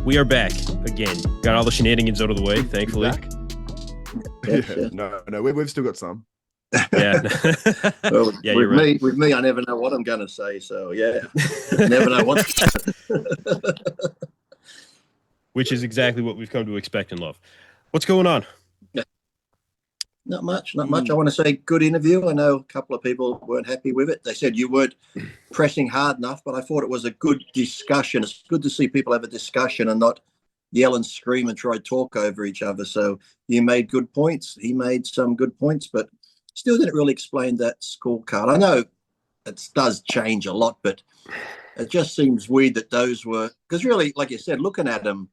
We are back again. Got all the shenanigans out of the way, thankfully. Yeah, no, we've still got some. Yeah. Well, yeah, you're right. With me, I never know what I'm going to say. So, yeah, never know what. Which is exactly what we've come to expect and love. What's going on? Not much. I want to say good interview. I know a couple of people weren't happy with it. They said you weren't pressing hard enough, but I thought it was a good discussion. It's good to see people have a discussion and not yell and scream and try to talk over each other. So you made good points. He made some good points, but still didn't really explain that scorecard. I know it does change a lot, but it just seems weird that those were, because really, like you said, looking at them,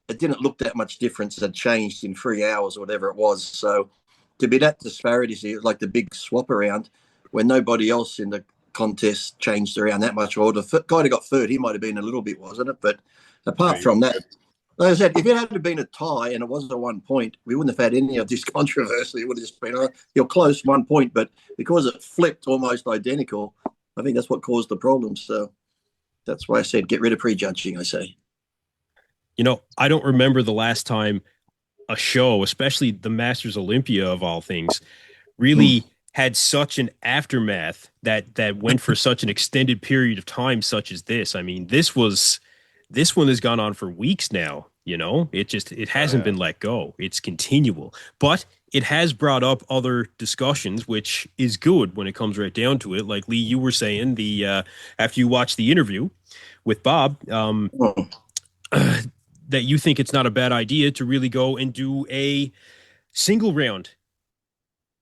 it didn't look that much difference had changed in 3 hours or whatever it was. So to be that disparity, like the big swap around when nobody else in the contest changed around that much, or the guy that got third, he might have been a little bit, wasn't it? But apart from that, like I said, if it had been a tie and it wasn't a 1 point, we wouldn't have had any of this controversy. It would have just been, you're close 1 point, but because it flipped almost identical, I think that's what caused the problem. So that's why I said get rid of prejudging, I say. You know, I don't remember the last time a show, especially the Masters Olympia of all things, really had such an aftermath that went for such an extended period of time, such as this. I mean, this one has gone on for weeks now. You know, it hasn't been let go. It's continual, but it has brought up other discussions, which is good when it comes right down to it. Like Lee, you were saying after you watched the interview with Bob, that you think it's not a bad idea to really go and do a single round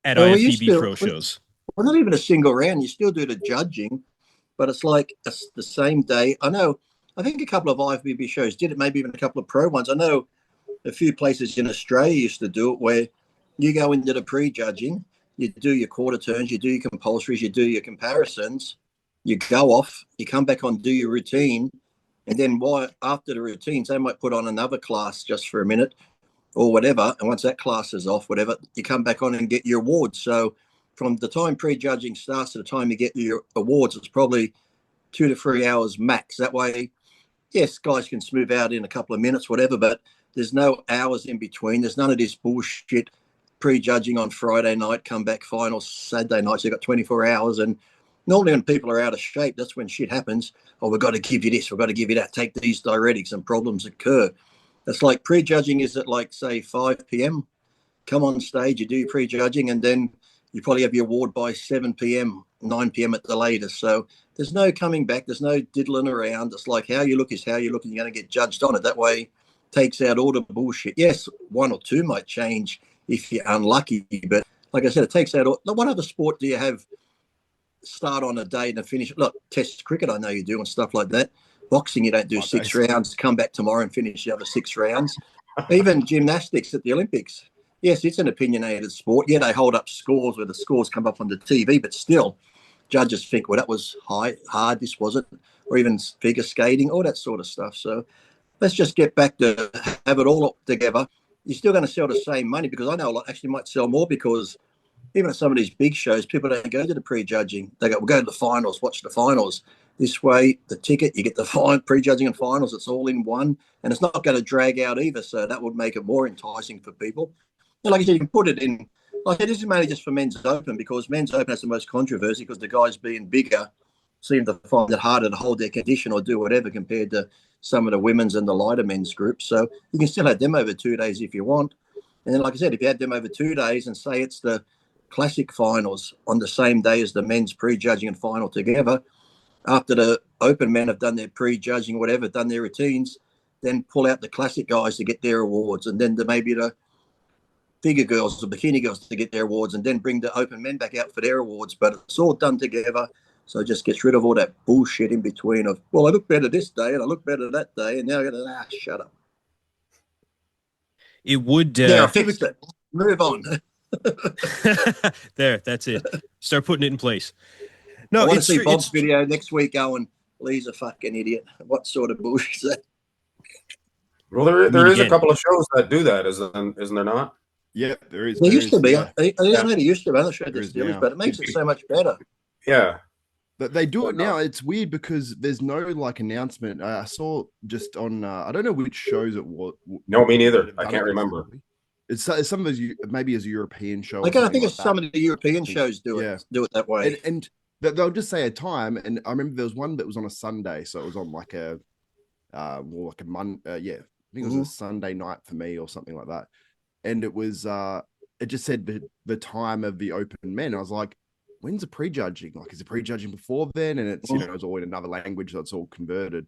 at IFBB Pro shows. Well, not even a single round. You still do the judging, but it's like the same day. I think a couple of IFBB shows did it, maybe even a couple of pro ones. I know a few places in Australia used to do it where you go into the pre-judging, you do your quarter turns, you do your compulsories, you do your comparisons, you go off, you come back on, do your routine, and then after the routines, they might put on another class just for a minute or whatever. And once that class is off, whatever, you come back on and get your awards. So from the time pre-judging starts to the time you get your awards, it's probably 2 to 3 hours max. That way, yes, guys can smooth out in a couple of minutes, whatever, but there's no hours in between. There's none of this bullshit pre-judging on Friday night, come back finals Saturday night. So you've got 24 hours. And normally when people are out of shape, that's when shit happens. Oh, we've got to give you this, we've got to give you that, take these diuretics, and problems occur. It's like pre-judging is at like, say, 5 p.m. Come on stage, you do your pre-judging, and then you probably have your award by 7 p.m., 9 p.m. at the latest. So there's no coming back. There's no diddling around. It's like how you look is how you look, and you're going to get judged on it. That way takes out all the bullshit. Yes, 1 or 2 might change if you're unlucky, but like I said, it takes out all. What other sport do you have start on a day and finish? Look, test cricket, I know you do, and stuff like that. Boxing, you don't do 6 rounds, come back tomorrow and finish the other 6 rounds. Even gymnastics at the Olympics. Yes, it's an opinionated sport. Yeah, they hold up scores where the scores come up on the TV, but still, judges think, well, that was hard, this wasn't, or even figure skating, all that sort of stuff. So let's just get back to have it all together. You're still going to sell the same money, because I know a lot actually might sell more, because even at some of these big shows, people don't go to the pre-judging. They go, we'll go to the finals, watch the finals. This way, the ticket, you get the pre-judging and finals, it's all in one, and it's not going to drag out either. So that would make it more enticing for people. And like I said, you can put it in, like this is mainly just for men's open, because men's open has the most controversy, because the guys being bigger seem to find it harder to hold their condition or do whatever compared to some of the women's and the lighter men's groups. So you can still have them over 2 days if you want. And then, like I said, if you had them over 2 days and say it's the classic finals on the same day as the men's pre-judging and final together, after the open men have done their pre-judging, whatever, done their routines, then pull out the classic guys to get their awards, and then maybe the figure girls, the bikini girls to get their awards, and then bring the open men back out for their awards. But it's all done together, so it just gets rid of all that bullshit in between of, well, I look better this day and I look better that day, and now I'm going to, shut up. It would... I fixed it. Move on. There, that's it. Start putting it in place. No, I want to see Bob's video next week going, Lee's a fucking idiot. What sort of bullshit is that? Well, there is a couple of shows that do that, isn't there not? Yeah, there is. There used to be. Yeah. I know there used to be. I'm not sure if there's still is, but it makes it so much better. Yeah. They do it now. It's weird because there's no like announcement. I saw just on I don't know which shows it was. No, me neither. I Done can't it remember. recently. It's some of those maybe as a European show. Like, Or I think like it's some of the European shows do it that way. And they'll just say a time. And I remember there was one that was on a Sunday, so it was on like a well, like a Monday. I think it was a Sunday night for me or something like that. And it was it just said the time of the open men. I was like, when's the prejudging? Like, is the prejudging before then? And it's it's all in another language, so it's all converted.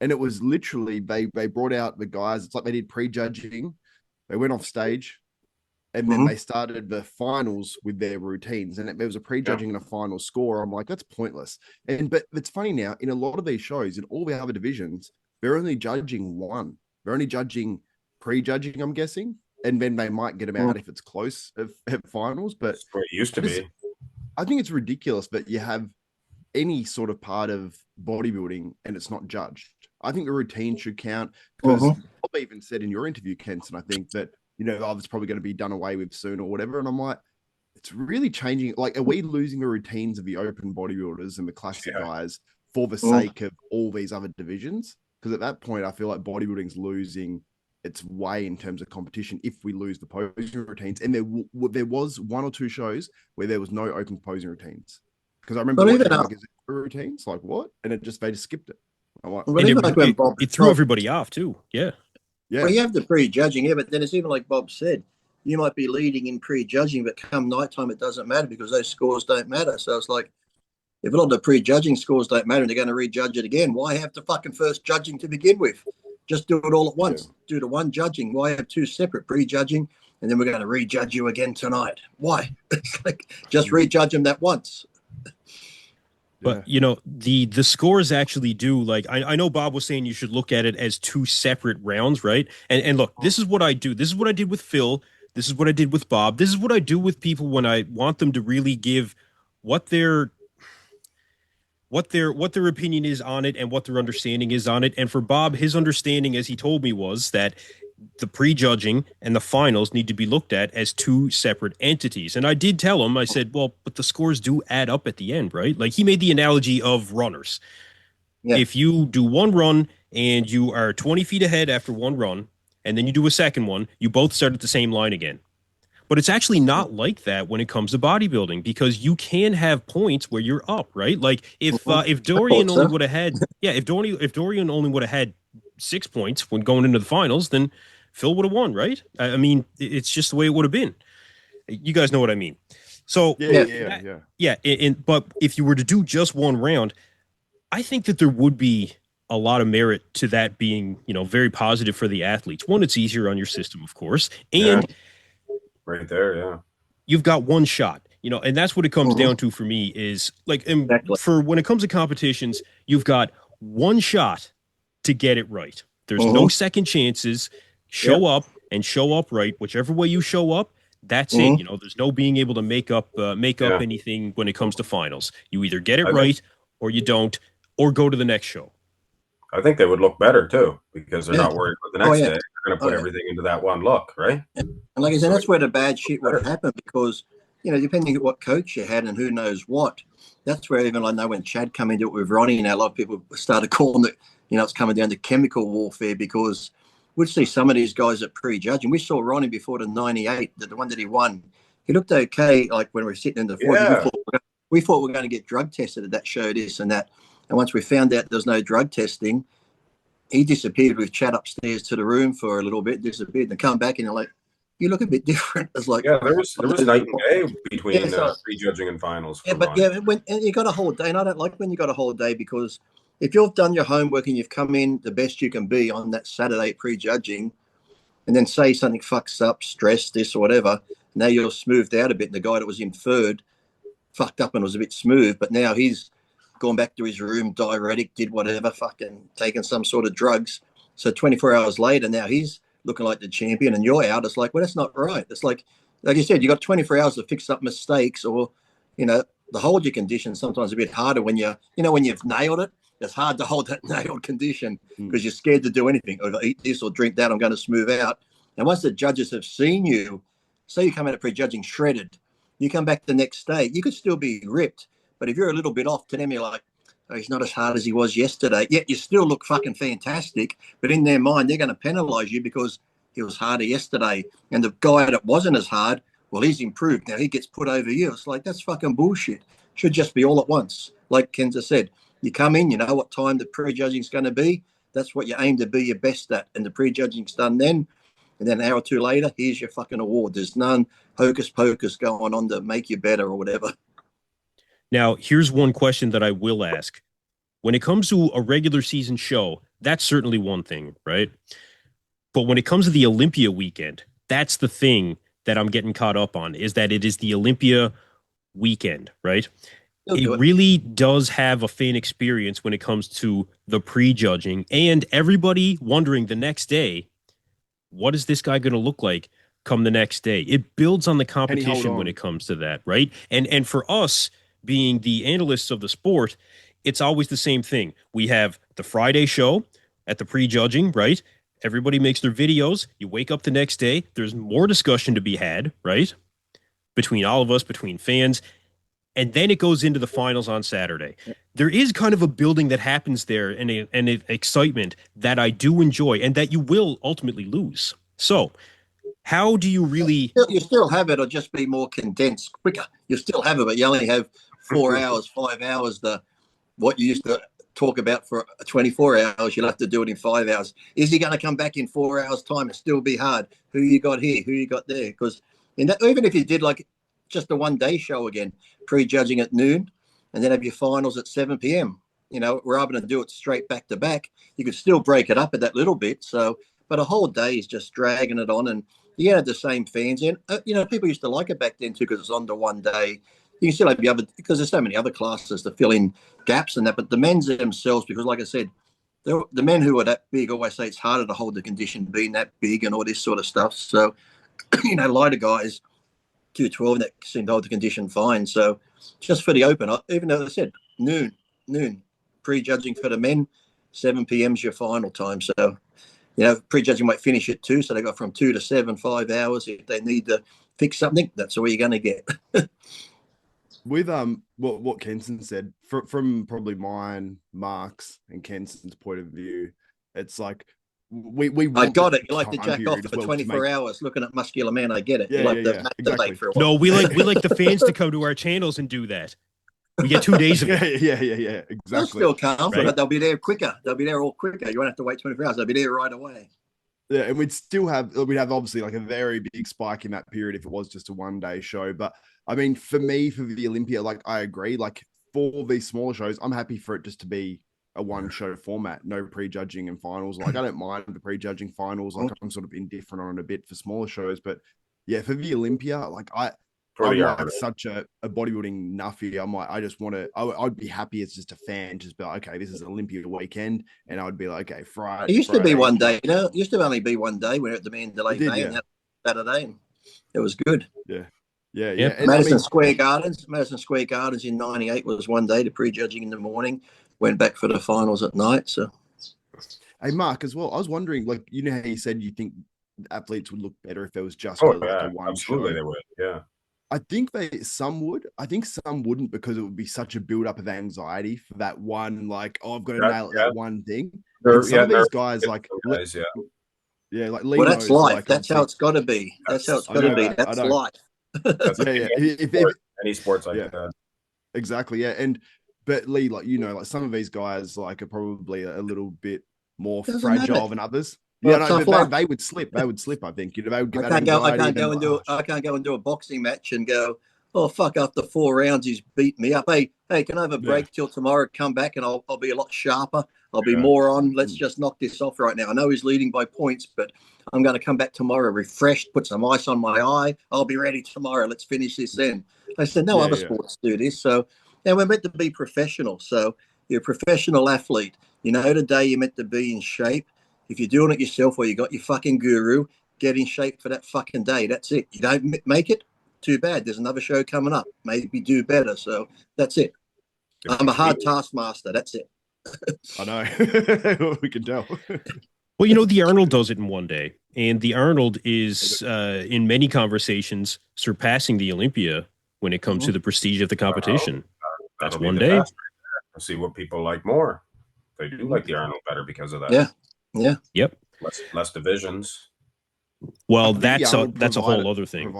And it was literally they brought out the guys. It's like they did prejudging. They went off stage, and then they started the finals with their routines. And there was a prejudging and a final score. I'm like, that's pointless. But it's funny now, in a lot of these shows, in all the other divisions, they're only judging one. They're only judging prejudging, I'm guessing. And then they might get them out if it's close at finals. But that's what it used to be. I think it's ridiculous that you have any sort of part of bodybuilding and it's not judged. I think the routine should count because Bob even said in your interview, Kenson, I think that, it's probably going to be done away with soon or whatever. And I'm like, it's really changing. Like, are we losing the routines of the open bodybuilders and the classic guys for the sake of all these other divisions? Because at that point, I feel like bodybuilding's losing its way in terms of competition if we lose the posing routines. And there was one or two shows where there was no open posing routines. Because I remember watching routines, like what? And they just skipped it. Like, it threw everybody off too. Yeah. Well, you have the prejudging, but then it's even like Bob said, you might be leading in prejudging, but come nighttime it doesn't matter because those scores don't matter. So it's like, if a lot of the prejudging scores don't matter and they're going to rejudge it again, why have the fucking first judging to begin with? Just do it all at once. Do the one judging. Why have two separate prejudging? And then we're going to rejudge you again tonight. Why? It's like, just rejudge them that once. But the scores actually do, like, I know Bob was saying you should look at it as two separate rounds, right? And look, this is what I do. This is what I did with Phil. This is what I did with Bob. This is what I do with people when I want them to really give what their opinion is on it and what their understanding is on it. And for Bob, his understanding, as he told me, was that the prejudging and the finals need to be looked at as two separate entities. And I did tell him, I said, well, but the scores do add up at the end, right? Like, he made the analogy of runners. Yeah. If you do one run and you are 20 feet ahead after one run, and then you do a second one, you both start at the same line again. But it's actually not like that when it comes to bodybuilding, because you can have points where you're up, right? Like if Dorian only would have had, if Dorian only would have had 6 points when going into the finals, then Phil would have won, right? I mean, it's just the way it would have been. You guys know what I mean. So but if you were to do just one round, I think that there would be a lot of merit to that being, very positive for the athletes. One, it's easier on your system, of course, and right there, you've got one shot, and that's what it comes down to for me is like, for when it comes to competitions, you've got one shot to get it right. There's no second chances. Show up and show up right. Whichever way you show up, that's it. There's no being able to make up anything when it comes to finals. You either get it right or you don't, or go to the next show. I think they would look better too, because they're not worried about the next day. They're going to put everything into that one look, right? And like I said, that's where the bad shit would happen, because, depending on what coach you had and who knows what, that's where, even I know when Chad come into it with Ronnie, now a lot of people started calling it, it's coming down to chemical warfare, because we'd see some of these guys at prejudging. We saw Ronnie before the 98, the one that he won. He looked okay, like when we were sitting in the fourth. We thought we were going to get drug tested at that show, this and that. And once we found out there's no drug testing, he disappeared with Chad upstairs to the room for a little bit, disappeared, and come back and you're like, you look a bit different. It's like, there was night and day between prejudging and finals. But when you got a whole day, and I don't like when you got a whole day, because if you've done your homework and you've come in the best you can be on that Saturday prejudging, and then say something fucks up, stress, this or whatever, now you're smoothed out a bit. And the guy that was in third fucked up and was a bit smooth, but now he's gone back to his room, diuretic, did whatever, fucking taken some sort of drugs. So 24 hours later, now he's looking like the champion and you're out. It's like, well, that's not right. It's like you said, you got 24 hours to fix up mistakes, or, the hold your condition sometimes a bit harder when when you've nailed it. It's hard to hold that nailed condition because you're scared to do anything, or eat this or drink that, I'm going to smooth out. And once the judges have seen you, say you come out of prejudging shredded, you come back the next day, you could still be ripped, But if you're a little bit off to them, you're like, oh, he's not as hard as he was yesterday. Yet you still look fucking fantastic. But in their mind, they're going to penalise you because he was harder yesterday. And the guy that wasn't as hard, well, he's improved. Now he gets put over you. It's like, that's fucking bullshit. Should just be all at once. Like Kenza said, you come in, you know what time the prejudging is going to be. That's what you aim to be your best at. And the prejudging's done then. And then an hour or two later, here's your fucking award. There's none hocus pocus going on to make you better or whatever. Now, here's one question that I will ask. When it comes to a regular season show, that's certainly one thing, right? But when it comes to the Olympia weekend, that's the thing that I'm getting caught up on, is that it is the Olympia weekend, right? It really does have a fan experience when it comes to the prejudging and everybody wondering the next day, what is this guy going to look like come the next day? It builds on the competition when it comes to that, right? And for us being the analysts of the sport, it's always the same thing. We have the Friday show at the prejudging, right? Everybody makes their videos. You wake up the next day. There's more discussion to be had, right? Between all of us, between fans. And then it goes into the finals on Saturday. There is kind of a building that happens there and an excitement that I do enjoy and that you will ultimately lose. So how do you really... You still have it, or just be more condensed, quicker. You still have it, but you only have 4 hours, 5 hours, what you used to talk about for 24 hours, you'll have to do it in 5 hours. Is he going to come back in 4 hours' time and still be hard? Who you got here? Who you got there? Because even if you did like just a one-day show again, prejudging at noon, and then have your finals at 7 p.m., rather than do it straight back to back, you could still break it up at that little bit. So, but a whole day is just dragging it on, and you had the same fans. And, people used to like it back then too because it's on to one day. You can still have the other, because there's so many other classes to fill in gaps and that, but the men's themselves, because like I said, the men who are that big always say it's harder to hold the condition being that big and all this sort of stuff. So, lighter guys, 212, that seem to hold the condition fine. So just for the open, even though I said noon, prejudging for the men, 7 p.m. is your final time. So, prejudging might finish at 2, so they got from 2 to 7, 5 hours. If they need to fix something, that's all you're going to get. With what Kenson said, from probably mine, Mark's, and Kenson's point of view, it's like we I got it. You like to jack off for 24 hours looking at muscular man. I get it. You like to exactly. for a while. No, we like the fans to come to our channels and do that. We get 2 days of it. Yeah, exactly. They'll still come, right? But they'll be there quicker. They'll be there all quicker. You won't have to wait 24 hours. They'll be there right away. Yeah, and we'd have obviously like a very big spike in that period if it was just a one-day show. But I mean, for me, for the Olympia, like I agree, like for these smaller shows, I'm happy for it just to be a one-show format, no prejudging and finals. Like I don't mind the prejudging finals. Like I'm sort of indifferent on it a bit for smaller shows, but yeah, for the Olympia, like I'm like such a bodybuilding nuffy. I'd be happy as just a fan, just be like, okay, this is Olympia weekend, and I would be like, okay, Friday. It used to be one day, It used to only be one day. We're at the Mandalay Bay, and that Saturday, and it was good. Yeah. Madison Square Gardens in '98 was one day. The prejudging in the morning, went back for the finals at night. So, hey, Mark, as well, I was wondering, like, how you said you think athletes would look better if there was just a one absolutely show. They would, yeah. I think some would. I think some wouldn't, because it would be such a build up of anxiety for that one. Like, I've got to nail that one thing. Some of these guys, like, like well, that's life. Like, that's how it's got to be. That's how it's got to be. That's life. That's any sports like that. Exactly. Yeah. But Lee, like, like some of these guys, like, are probably a little bit more fragile than others. Well, they would slip. They would slip. I think. They would get I can't go and do a boxing match and go, oh fuck! After 4 rounds, he's beat me up. Hey, can I have a break till tomorrow? Come back and I'll be a lot sharper. I'll be more on. Let's just knock this off right now. I know he's leading by points, but I'm going to come back tomorrow refreshed, put some ice on my eye. I'll be ready tomorrow. Let's finish this then. I said, no other sports do this. So, and we're meant to be professional. So you're a professional athlete. Today you're meant to be in shape. If you're doing it yourself or you got your fucking guru, get in shape for that fucking day. That's it. You don't make it, too bad. There's another show coming up. Maybe do better. So that's it. I'm a hard taskmaster. That's it. I know. We can tell. Well, the Arnold does it in one day. And the Arnold is, in many conversations, surpassing the Olympia when it comes to the prestige of the competition. That's That'll be one the day. test. We'll see what people like more. They do like the Arnold better because of that. Yeah. Yep. Less divisions. Well, I think the that's a whole other thing.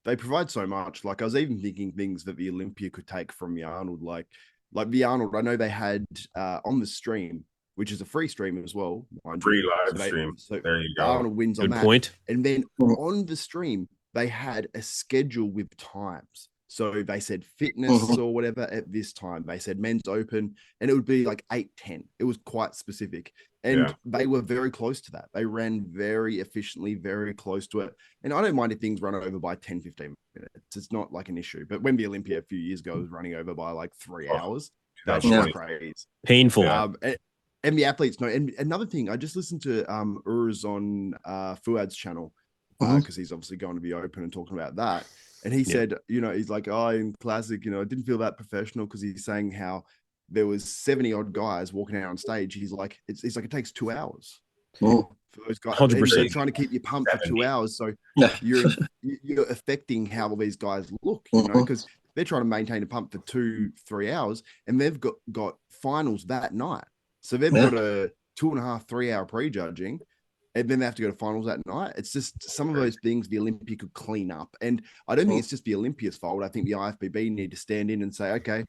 They provide so much. Like I was even thinking things that the Olympia could take from the Arnold, like the Arnold. I know they had on the stream, which is a free stream as well, mind Free you. live stream. So There you the go. Arnold wins on Good that. point. And then on the stream, they had a schedule with times. So they said fitness or whatever at this time. They said men's open, and it would be like 8:10. It was quite specific. And they were very close to that. They ran very efficiently, very close to it. And I don't mind if things run over by 10, 15 minutes. It's not like an issue. But when the Olympia a few years ago was running over by like 3 hours, that's just crazy. Painful. And the athletes know. And another thing, I just listened to Urs on Fuad's channel because he's obviously going to be open and talking about that. And he said, he's like, in classic, I didn't feel that professional because he's saying how there was 70 odd guys walking out on stage. He's like, it's like it takes 2 hours for those guys. 100%. Trying to keep you pumped for 2 hours. So you're affecting how all these guys look, because they're trying to maintain a pump for 2-3 hours, and they've got finals that night. So they've got a 2.5, 3 hour pre-judging, and then they have to go to finals that night. It's just some of those things the Olympia could clean up. And I don't think it's just the Olympia's fault. I think the IFBB need to stand in and say, okay,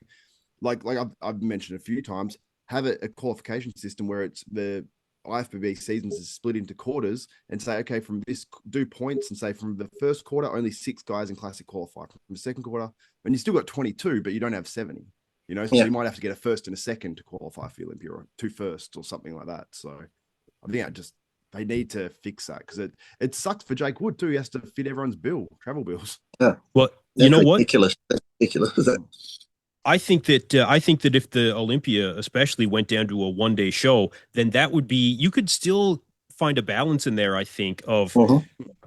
like I've mentioned a few times, have a qualification system where it's the IFBB seasons is split into quarters and say, okay, from this, do points and say from the first quarter, only 6 guys in classic qualify. From the second quarter, and you still got 22, but you don't have 70. So you might have to get a first and a second to qualify for the Olympia, or 2 firsts or something like that. So I think they need to fix that, because it sucks for Jake Wood too. He has to fit everyone's travel bills. Yeah. Well, you know what? Ridiculous. That's ridiculous. I think that if the Olympia especially went down to a one-day show, then that would be, you could still find a balance in there, I think, of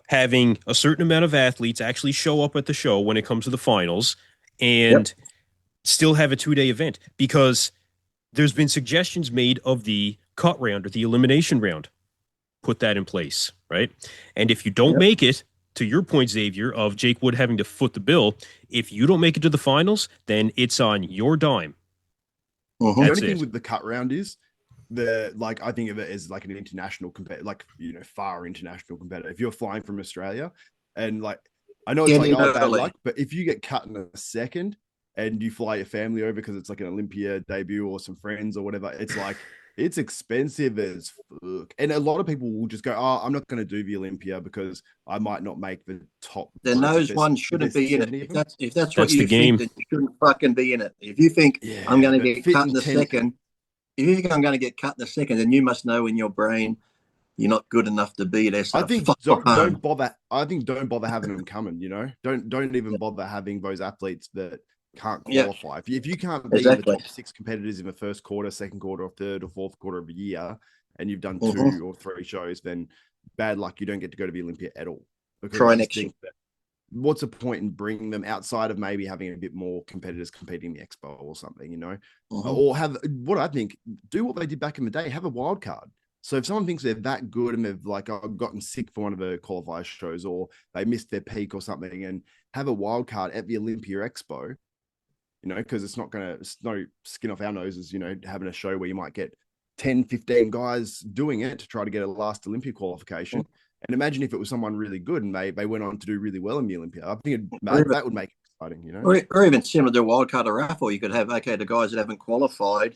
having a certain amount of athletes actually show up at the show when it comes to the finals, and still have a 2-day event, because there's been suggestions made of the cut round or the elimination round. Put that in place, right? And if you don't make it, to your point, Xavier, of Jake Wood having to foot the bill, if you don't make it to the finals, then it's on your dime. The only thing with the cut round is I think of it as like an international competitor, like, far international competitor. If you're flying from Australia, and like, I know it's bad luck, but if you get cut in a second and you fly your family over because it's like an Olympia debut or some friends or whatever, it's like, it's expensive as fuck. And a lot of people will just go, I'm not going to do the Olympia because I might not make the top. Then those ones shouldn't be in it. If that's what you think, then you shouldn't fucking be in it. If you think I'm going to get cut in the second, if you think I'm going to get cut in the second, then you must know in your brain you're not good enough to be there. So I think don't bother. I think don't bother having them coming. Don't even bother having those athletes that can't qualify. If you can't be the top 6 competitors in the first quarter, second quarter, or third or fourth quarter of the year, and you've done 2 or 3 shows, then bad luck. You don't get to go to the Olympia at all. Try next year. What's the point in bringing them outside of maybe having a bit more competitors competing in the expo or something, or have what I think, do what they did back in the day, have a wild card. So if someone thinks they're that good and they've gotten sick for one of the qualifier shows, or they missed their peak or something, and have a wild card at the Olympia Expo, because it's no skin off our noses, having a show where you might get 10, 15 guys doing it to try to get a last Olympia qualification. And imagine if it was someone really good and they went on to do really well in the Olympia. I think that would make it exciting, Or even similar to a wildcard or raffle, you could have, the guys that haven't qualified,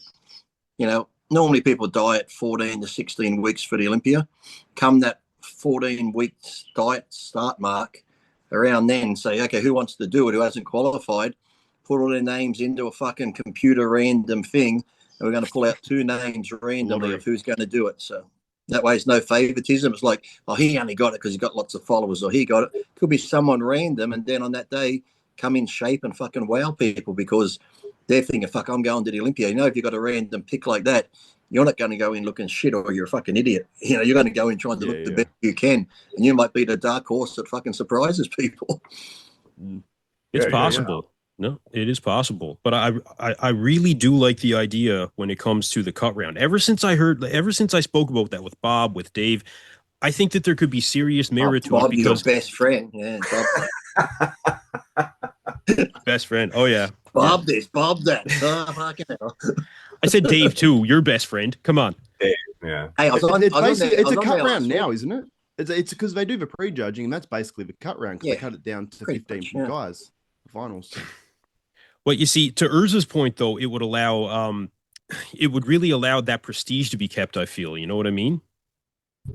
normally people diet 14 to 16 weeks for the Olympia. Come that 14 weeks diet start mark, around then say, okay, who wants to do it, who hasn't qualified? Put all their names into a fucking computer random thing, and we're going to pull out 2 names randomly of who's going to do it. So that way it's no favoritism. It's like, he only got it because he got lots of followers, or he got it. Could be someone random, and then on that day come in shape and fucking wow people, because they're thinking, fuck, I'm going to the Olympia. If you've got a random pick like that, you're not going to go in looking shit, or you're a fucking idiot. You're going to go in trying to look the best you can, and you might be the dark horse that fucking surprises people. It's possible. No, it is possible. But I really do like the idea when it comes to the cut round. Ever since I spoke about that with Bob, with Dave, I think that there could be serious merit to it, because your best friend. Yeah, Best friend. Oh yeah. Bob this, Bob that. Oh, fucking hell. I said Dave too. Your best friend. Come on. Yeah. Hey, It's basically it's a cut round now, week. isn't it? It's because they do the prejudging, and that's basically the cut round because they cut it down to 15 guys. The finals. Well, you see, to Urza's point though, it would really allow that prestige to be kept, I feel. You know what I mean?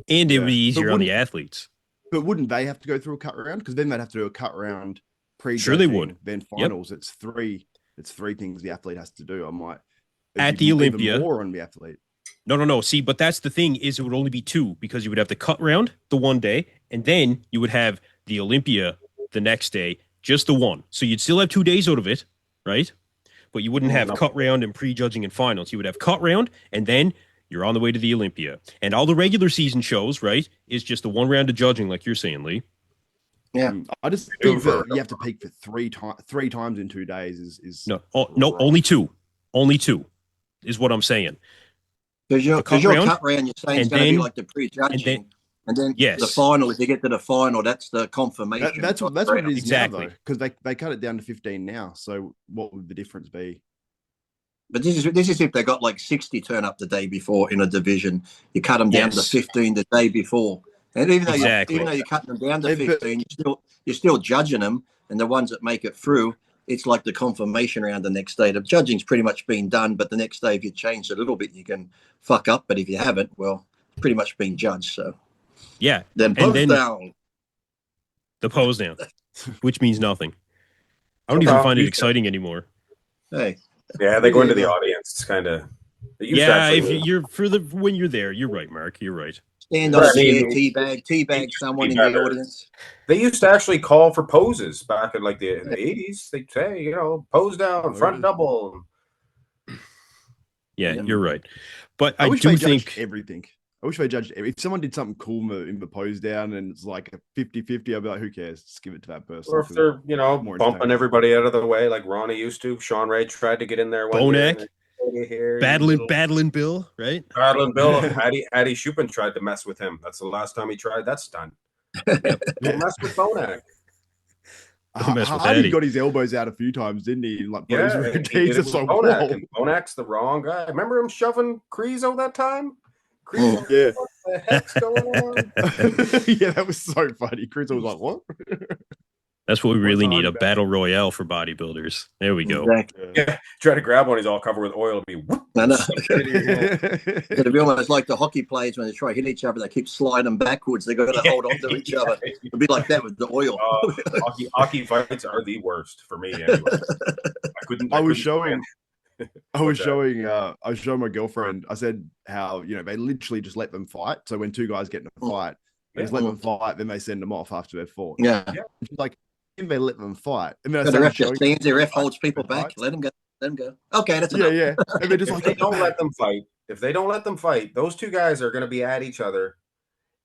And it would be easier on the athletes. But wouldn't they have to go through a cut round? Because then they'd have to do a cut round prejudging. Sure they would. Then finals. Yep. It's three things the athlete has to do. I might at the Olympia more on the athlete. No. See, but that's the thing is it would only be two because you would have the cut round the one day, and then you would have the Olympia the next day, just the one. So you'd still have 2 days out of it, right? But you wouldn't have cut round and prejudging and finals. You would have cut round, and then you're on the way to the Olympia. And all the regular season shows, right, is just the one round of judging, like you're saying, Lee. Yeah, I just think that you have to peak for three times in 2 days. Is no, only two. Only two is what I'm saying. Because your cut round, you're saying it's going to be like the prejudging, and then the final. If you get to the final, that's the confirmation. That's what it is exactly. Because they cut it down to 15 now. So what would the difference be? But this is if they got like 60 turn up the day before in a division. You cut them down to 15 the day before, and even though you're cutting them down to 15, you're still judging them, and the ones that make it through. It's like the confirmation round the next day. The judging's pretty much been done, but the next day, if you change a little bit, you can fuck up. But if you haven't, well, pretty much been judged. So, yeah. Then pose down. The pose down, which means nothing. I don't even find it exciting anymore. Hey. Yeah, they go into the audience. It's kind of. Yeah, if you're when you're there, you're right, Mark. You're right. Stand on a chair, teabag someone in the audience. They used to actually call for poses back in like the 80s. They'd say, pose down, front double. Yeah, you're right. But I do think everything. I wish they judged if someone did something cool in the pose down and it's like a 50-50, I'd be like, who cares? Just give it to that person. Or if they're, bumping everybody out of the way like Ronnie used to. Sean Ray tried to get in there. Bonek. Battling Bill, right? Battling Bill. Addy Shupin tried to mess with him. That's the last time he tried. That's done. Don't mess with Bonek. Hardy got his elbows out a few times, didn't he? Like, Bonak's the wrong guy. Remember him shoving Creaso that time? Creaso, yeah. What the heck's going on? Yeah, that was so funny. Creaso was like, what? That's what we really need, a battle royale for bodybuilders. There we go. Exactly. Yeah, try to grab one, he's all covered with oil. It'll be whoop. I know. It'll be almost like the hockey players when they try to hit each other, they keep sliding backwards. They got to hold on to each other. It'll be like that with the oil. Hockey fights are the worst for me anyway. I was showing my girlfriend, I said how, they literally just let them fight. So when two guys get in a fight, they just let them fight, then they send them off after they've fought. Yeah. She's like, if they let them fight. And then the ref just stands there, ref holds people back. Let them go. Let them go. Okay, that's enough. Yeah. And they're just if they don't let them fight, those two guys are going to be at each other.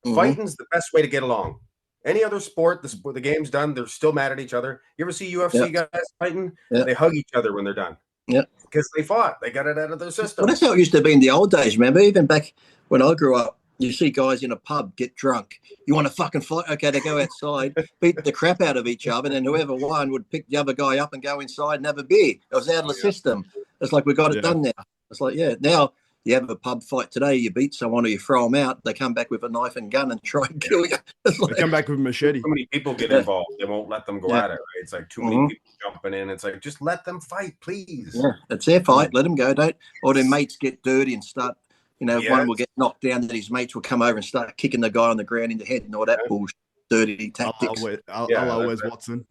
Mm-hmm. Fighting's the best way to get along. Any other sport, the game's done, they're still mad at each other. You ever see UFC guys fighting? They hug each other when they're done. Yeah. Because they fought. They got it out of their system. Well, that's how it used to be in the old days, remember? Even back when I grew up, you see guys in a pub get drunk. You want to fucking fight? Okay, they go outside, beat the crap out of each other, and then whoever won would pick the other guy up and go inside and have a beer. It was out of the system. It's like we got it done now. It's like, now you have a pub fight today, you beat someone or you throw them out, they come back with a knife and gun and try and kill you. It's like, they come back with a machete. Too many people get involved. They won't let them go at it, right? It's like too many people jumping in. It's like, just let them fight, please. Yeah, it's their fight. Let them go. Or their mates get dirty and start, one will get knocked down, that his mates will come over and start kicking the guy on the ground in the head and all that bullshit, dirty tactics. Hello, where's Watson?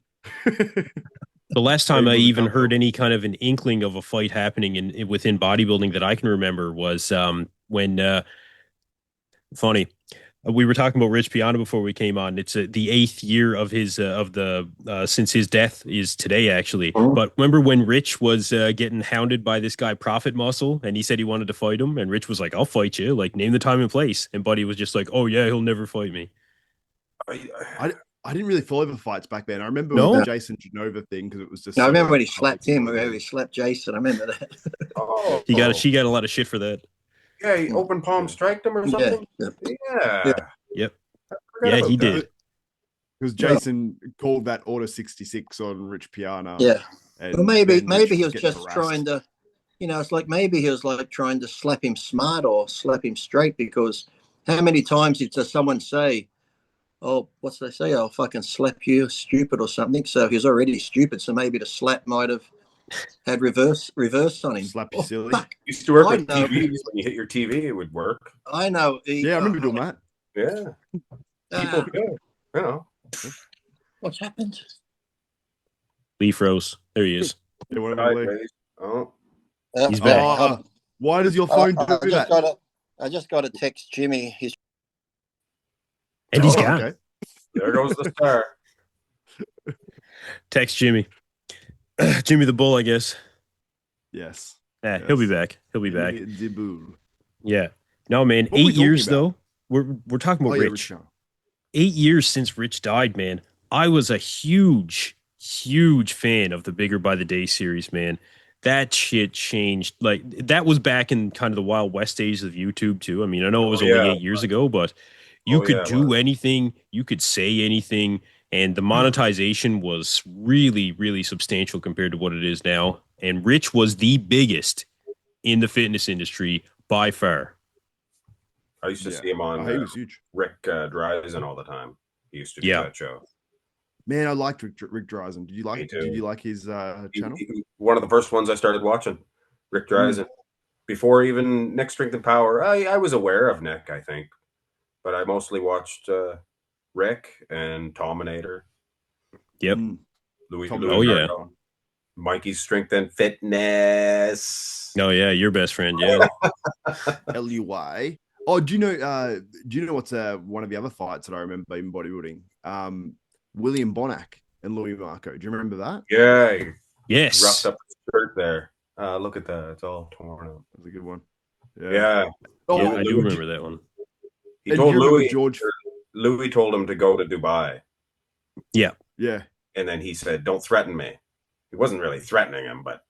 The last time I even heard any kind of an inkling of a fight happening within bodybuilding that I can remember was when funny. We were talking about Rich Piana before we came on. It's the 8th year of his since his death is today, actually. Mm-hmm. But remember when Rich was getting hounded by this guy Profit Muscle, and he said he wanted to fight him, and Rich was like, "I'll fight you. Like, name the time and place." And Buddy was just like, "Oh yeah, he'll never fight me." I didn't really follow the fights back then. I remember the Jason Genova thing because it was just. I remember when he slapped him, or he slapped Jason. I remember that. She got a lot of shit for that. Yeah, he open palm striked him or something. Yep. Yeah, he did. Because Jason called that order 66 on Rich Piana. Yeah. Well, maybe he was just harassed. trying to, it's like maybe he was like trying to slap him smart or slap him straight, because how many times does someone say, oh, what's they say? I'll fucking slap you, stupid or something. So he's already stupid. So maybe the slap might have had reverse on him. Slap you silly. Fuck. Used to work I with know. TVs. When you hit your TV, it would work. I know. Yeah, I remember doing that. Yeah. People go. You know. What's happened? Lee froze. There he is. Yeah, whatever. Oh. He's back. Why does your phone do that? I just got to text Jimmy. And he's gone. Okay. There goes the star. Text Jimmy. Jimmy the Bull, I guess. Yes. Yeah, he'll be back. He'll be back. The Bull. Yeah. No, man. What were we 8 years talking about? though. We're talking about Rich. Rich. 8 years since Rich died, man. I was a huge fan of the Bigger by the Day series, man. That shit changed. Like, that was back in kind of the Wild West days of YouTube too. I mean, I know it was only 8 years ago, but you could do anything, you could say anything, and the monetization was really, really substantial compared to what it is now. And Rich was the biggest in the fitness industry by far. I used to see him on he was huge. Rick Dreisen all the time. He used to do that show. Man, I liked Rick Dreisen. Did you like his channel? One of the first ones I started watching, Rick Dreisen. Before even Nick Strength and Power, I was aware of Nick, I think, but I mostly watched Rick and Tominator. Yep. Louis yeah. Mikey's Strength and Fitness. Oh yeah, your best friend, yeah. LUY. Oh, do you know what's one of the other fights that I remember in bodybuilding? William Bonac and Louis Marco. Do you remember that? Yeah. Yes. Roughed up his shirt there. Look at that. It's all torn up. That was a good one. Yeah. Oh, I do remember that one. He told Louis, Louis told him to go to Dubai. Yeah. Yeah. And then he said, don't threaten me. He wasn't really threatening him, but.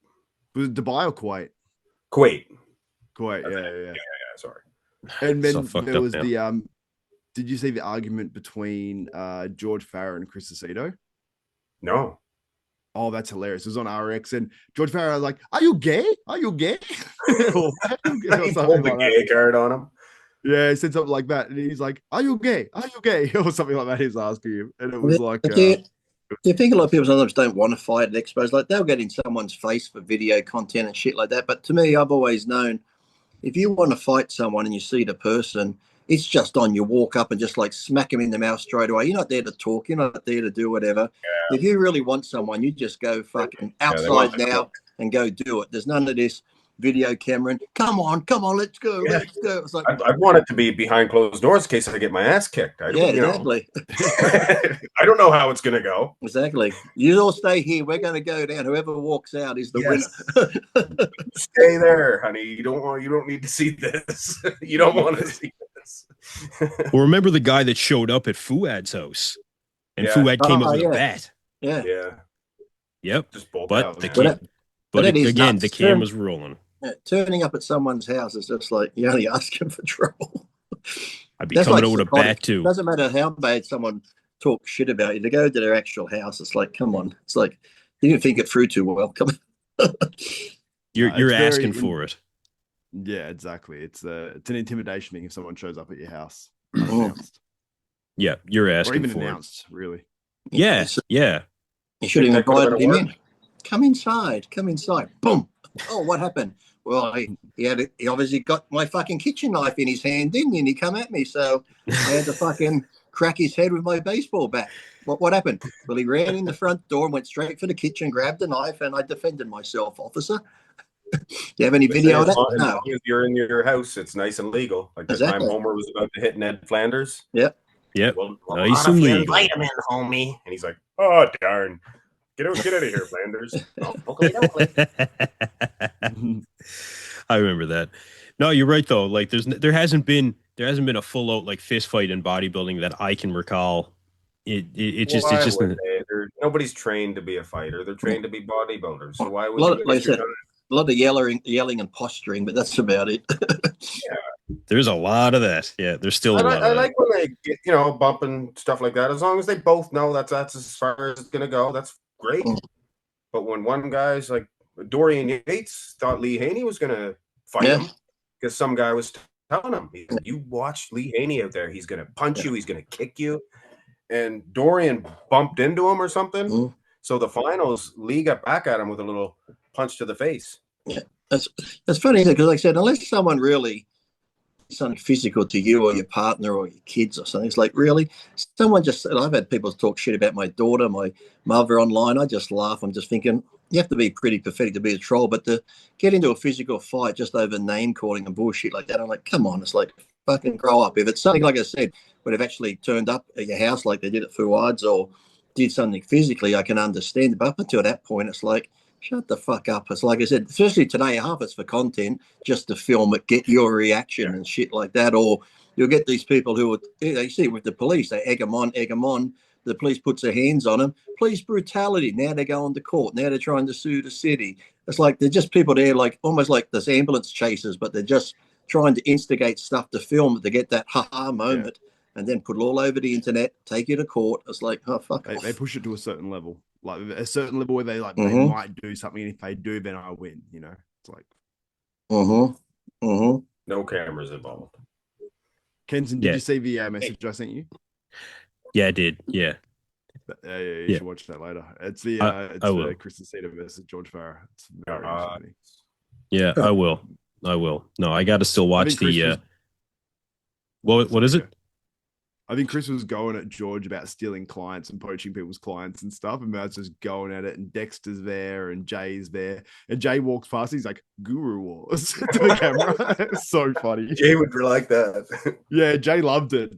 Was it Dubai or Kuwait? Kuwait. Yeah. Sorry. And then there was the did you see the argument between George Farah and Chris Aceto? No. Oh, that's hilarious. It was on RX, and George Farah was like, "Are you gay? Are you gay?" He pulled the gay card on him. Yeah, he said something like that, and he's like, "Are you gay? Are you gay?" or something like that. He was asking him, and it was like, do you think a lot of people sometimes don't want to fight at expos? Like, they'll get in someone's face for video content and shit like that. But to me, I've always known, if you want to fight someone and you see the person, it's just on. You walk up and just like smack them in the mouth straight away. You're not there to talk. You're not there to do whatever. Yeah. If you really want someone, you just go fucking outside now and go do it. There's none of this video camera. And, come on, let's go, let's go. It's like, I want it to be behind closed doors in case I get my ass kicked. Exactly. I don't know how it's going to go. Exactly. You all stay here. We're going to go down. Whoever walks out is the winner. Stay there, honey. You don't need to see this. You don't want to see this. Well, remember the guy that showed up at Fuad's house, and Fuad came up with a bat. Yeah. Yep. Just bolt but out, again, the camera's rolling. Yeah, turning up at someone's house is just like you're only asking for trouble. I'd be coming over with a bat too. It doesn't matter how bad someone talks shit about you. To go to their actual house, it's like, come on. It's like you didn't think it through too well. Come on. You're asking for it. Yeah, exactly. It's an intimidation thing if someone shows up at your house. Yeah, you're asking or even for announced, really. Yeah. You should have invited him in. Come inside. Boom. Oh, what happened? Well, he obviously got my fucking kitchen knife in his hand, didn't he? And he come at me, so I had to fucking crack his head with my baseball bat. What happened? Well, he ran in the front door and went straight for the kitchen, grabbed the knife, and I defended myself, officer. You have any video of that? No. If you're in your house, it's nice and legal. Like the time Homer was about to hit Ned Flanders. Yep. Well, nice and legal. Invite him in, homie. And he's like, oh, darn. Get out of here, Flanders. I remember that. No, you're right though. Like there hasn't been a full out like fist fight in bodybuilding that I can recall. It's just nobody's trained to be a fighter. They're trained to be bodybuilders. So why would a lot of yelling and posturing, but that's about it. There's a lot of that. Yeah, there's still a lot of I that. like when they get, bumping stuff like that. As long as they both know that's as far as it's gonna go, that's great. But when one guy's like Dorian Yates thought Lee Haney was gonna fight him because some guy was telling him, "You watch Lee Haney out there. He's gonna punch you. He's gonna kick you." And Dorian bumped into him or something. So the finals, Lee got back at him with a little punch to the face. Yeah, that's funny because, like I said, unless someone really something physical to you or your partner or your kids or something, it's like, really, someone just. I've had people talk shit about my daughter, my mother online. I just laugh. I'm just thinking you have to be pretty pathetic to be a troll, but to get into a physical fight just over name calling and bullshit like that, I'm like, come on, it's like fucking grow up. If it's something like I said, would have actually turned up at your house like they did at FLAWED or did something physically, I can understand. But up until that point, it's like, shut the fuck up. It's like I said, especially today, half it's for content, just to film it, get your reaction and shit like that. Or you'll get these people who are, you see with the police, they egg them on. The police puts their hands on them. Police brutality. Now they're going to court. Now they're trying to sue the city. It's like they're just people there, like almost like this ambulance chasers, but they're just trying to instigate stuff to film it to get that ha-ha moment. And then put it all over the internet, take you to court. It's like, oh, fuck off. They push it to a certain level. Like a certain level where they like they might do something, and if they do, then I win. It's like no cameras involved. Kenton, did you see the message I sent you? Yeah, I did. Yeah. You should watch that later. It's the Kristen Cedar versus George Farah. It's very funny. Yeah, I will. No, I got to still watch the. What is it? I think Chris was going at George about stealing clients and poaching people's clients and stuff. And Matt's just going at it. And Dexter's there and Jay's there. And Jay walks past. He's like, Guru Wars to the camera. It's so funny. Jay would be like that. Yeah, Jay loved it.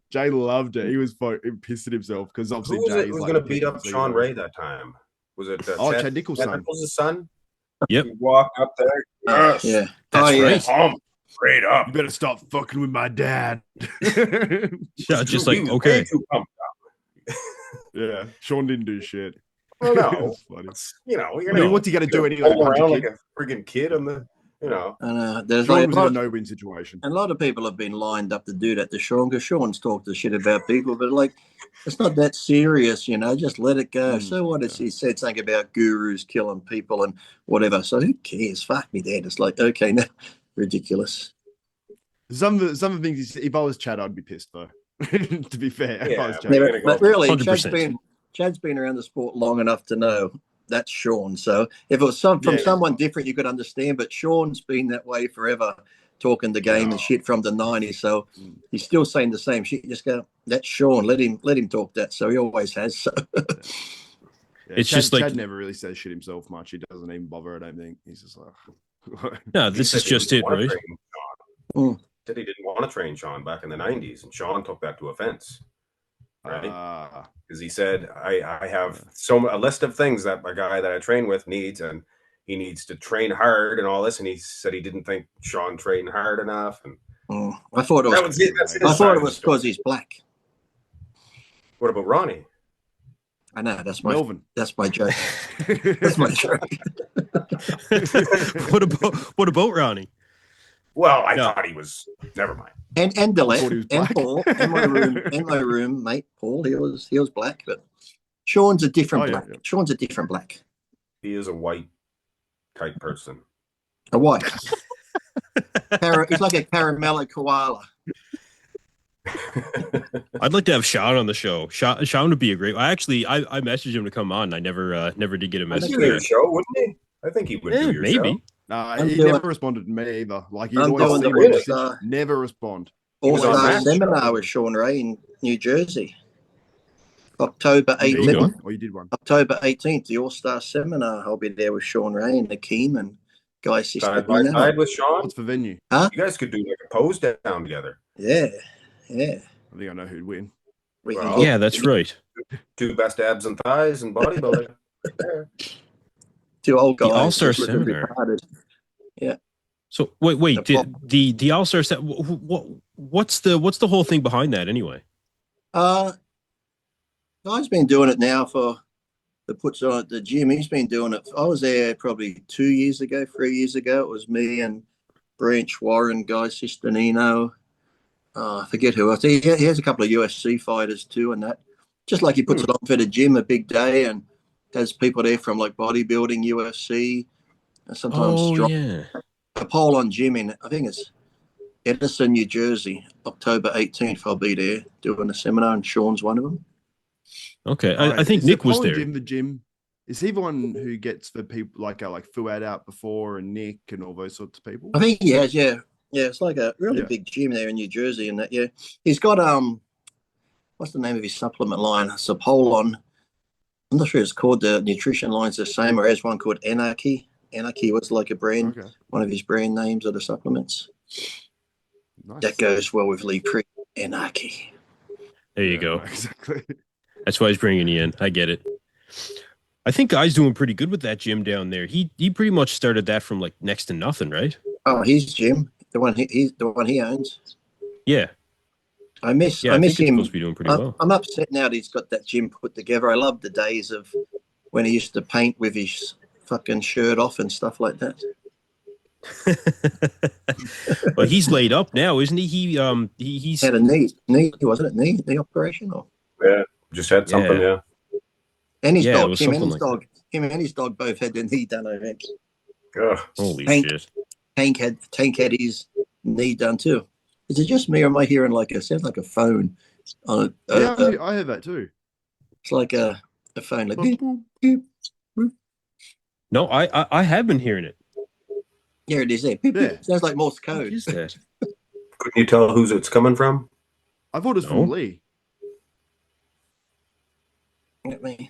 He was pissed at himself because obviously Jay was going to beat up Sean Ray that time. Was it Chad Nicholls' son? Yep. He walked up there. Yes. Yeah. That's right. Straight up. You better stop fucking with my dad. Yeah, just like, okay. Yeah, Sean didn't do shit. Well, no. What's he going to do anyway? Around like a friggin' kid on the, I know. There's Sean was in a no-win situation. And a lot of people have been lined up to do that to Sean because Sean's talked the shit about people, but like, it's not that serious, just let it go. So what if he said something about gurus killing people and whatever? So who cares? Fuck me, Dad. It's like, okay, now. Ridiculous. Some of the things he said, if I was Chad, I'd be pissed though. To be fair, if I was Chad. But really, 100%. Chad's been around the sport long enough to know that's Sean. So if it was from someone different, you could understand. But Sean's been that way forever, talking the game and shit from the 90s. So he's still saying the same shit. You just go, that's Sean. Let him talk that. So he always has. So. It's just like Chad never really says shit himself much. He doesn't even bother. I don't think he's just like. No, this is just it, right? Said he didn't want to train Sean back in the 90s, and Sean took that to offense, right? Because he said, I have a list of things that a guy that I train with needs, and he needs to train hard and all this, and he said he didn't think Sean trained hard enough. And I thought it was because he's black. What about Ronnie? I know that's my Melvin. That's my joke. That's my joke. What about Ronnie? Well, I thought he was. Never mind. And Delette and Paul in my room, mate. Paul, he was black, but Sean's a different black. Yeah. Sean's a different black. He is a white type person. A white. He's like a caramello koala. I'd like to have Sean on the show. Sean would be a great. I messaged him to come on. I never did get a message. He'd do your show, wouldn't he? I think he would do your show. No, he never responded to me either. Like he always never respond. All-Star Seminar with Sean Ray in New Jersey, October 18th. Oh, you did one. October 18th, the All-Star Seminar. I'll be there with Sean Ray and Akeem and Guy Sister. Side with Sean. What's the venue? Huh? You guys could do like a pose down together. Yeah. I think I know who'd win. Yeah, that's right. Two best abs and thighs and bodybuilding. Two old guys. The All-Star Seminar. Yeah. So wait, the All-Star set. What's the whole thing behind that anyway? Guy's been doing it now puts on at the gym. He's been doing it. I was there probably 3 years ago. It was me and Branch Warren, Guy Sisternino, I forget who else. He has a couple of USC fighters too, and that. Just like he puts it on for the gym a big day and has people there from like bodybuilding, UFC, and sometimes Oh strong. yeah. A poll on gym in, I think it's Edison, New Jersey, October 18th. I'll be there doing a seminar, and Sean's one of them. Okay. I think Is Nick was Apollo there. Jim the gym? Is he the one who gets the people like FLAWED out before and Nick and all those sorts of people? I think he has, yeah. Yeah, it's like a really big gym there in New Jersey, and that, yeah. He's got what's the name of his supplement line? It's Apollon. I'm not sure it's called, the nutrition line's the same, or has one called Anarchy. Anarchy was like a brand, one of his brand names of the supplements. Nice. That goes well with Lee Pre. Anarchy. There you go. Exactly. That's why he's bringing you in. I get it. I think Guy's doing pretty good with that gym down there. He pretty much started that from like next to nothing, right? Oh, his gym, the one he owns. Yeah. I miss I think him. it's supposed to be doing pretty well. I'm upset now that he's got that gym put together. I love the days of when he used to paint with his fucking shirt off and stuff like that. Well, he's laid up now, isn't he? He's had a knee, wasn't it? Knee operation, or just had something, yeah. And his dog, him and his dog both had their knee done, I think. Holy shit! Tank had his knee done too. Is it just me, or am I hearing sounds like a phone? I heard that too. It's like a phone, like boop, boop, boop, boop. No, I have been hearing it. Here it is. There. Beep, beep. Sounds like Morse code. What is that? Couldn't you tell whose it's coming from? I thought it was from Lee.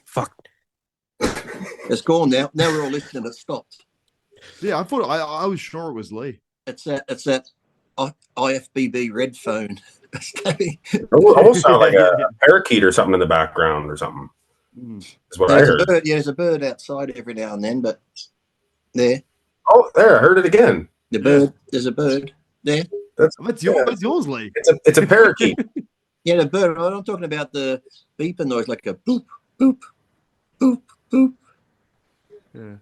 Fuck. It's gone now. Now we're all listening. It stopped. Yeah, I thought I was sure it was Lee. It's that IFBB red phone. It almost sound like a parakeet or something in the background or something. Is what I heard. There's a bird outside every now and then, but there. Oh, there! I heard it again. The bird. There's a bird there. That's yours, Lee. It's a parakeet. Yeah, the bird. I'm talking about the beeping noise, like a boop, boop, boop, boop. Yeah.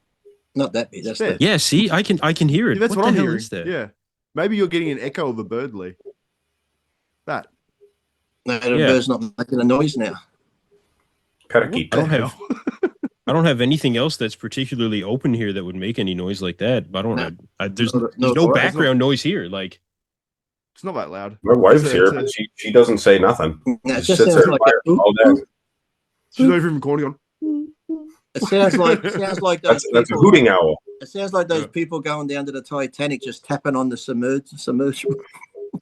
Not that big. That's yeah. See, I can hear it. Yeah, that's what the I'm hell hearing. is that? Yeah, maybe you're getting an echo of a bird, Lee. That. No, the bird's not making a noise now. Parakeet. I don't have anything else that's particularly open here that would make any noise like that. But there's no background noise here. Like, it's not that loud. My wife's here, but she doesn't say nothing. It just sounds like all day. She's not even recording on. It sounds like those. That's a hooting owl. It sounds like those people going down to the Titanic, just tapping on the submersible.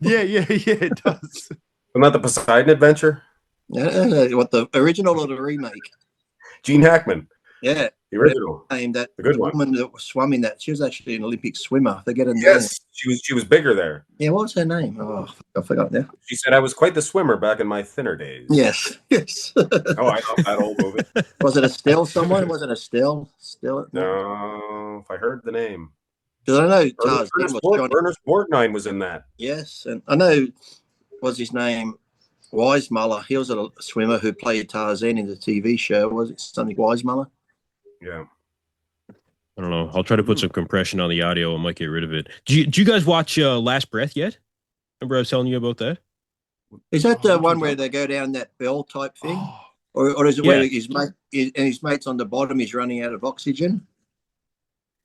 Yeah, it does. Isn't that the Poseidon Adventure? What, the original or the remake? Gene Hackman. Yeah, the original. The good woman that was swimming that, she was actually an Olympic swimmer. They get her name. Yes, she was bigger there. Yeah, what was her name? Oh, I forgot now. She said, "I was quite the swimmer back in my thinner days." Yes. Oh, I love that old movie. Was it Estelle? Someone? Was it Estelle? Still? No, if I heard the name. Because I know Tarzan Ernest Borgnine was in that. Yes, and I know was his name Weissmuller. He was a swimmer who played Tarzan in the TV show. Was it something Weissmuller? Yeah. I don't know. I'll try to put some compression on the audio. I might get rid of it. Did you guys watch Last Breath yet? Remember I was telling you about that? Is that the one where they go down that bell type thing? Or is it where his mate's on the bottom, he's running out of oxygen?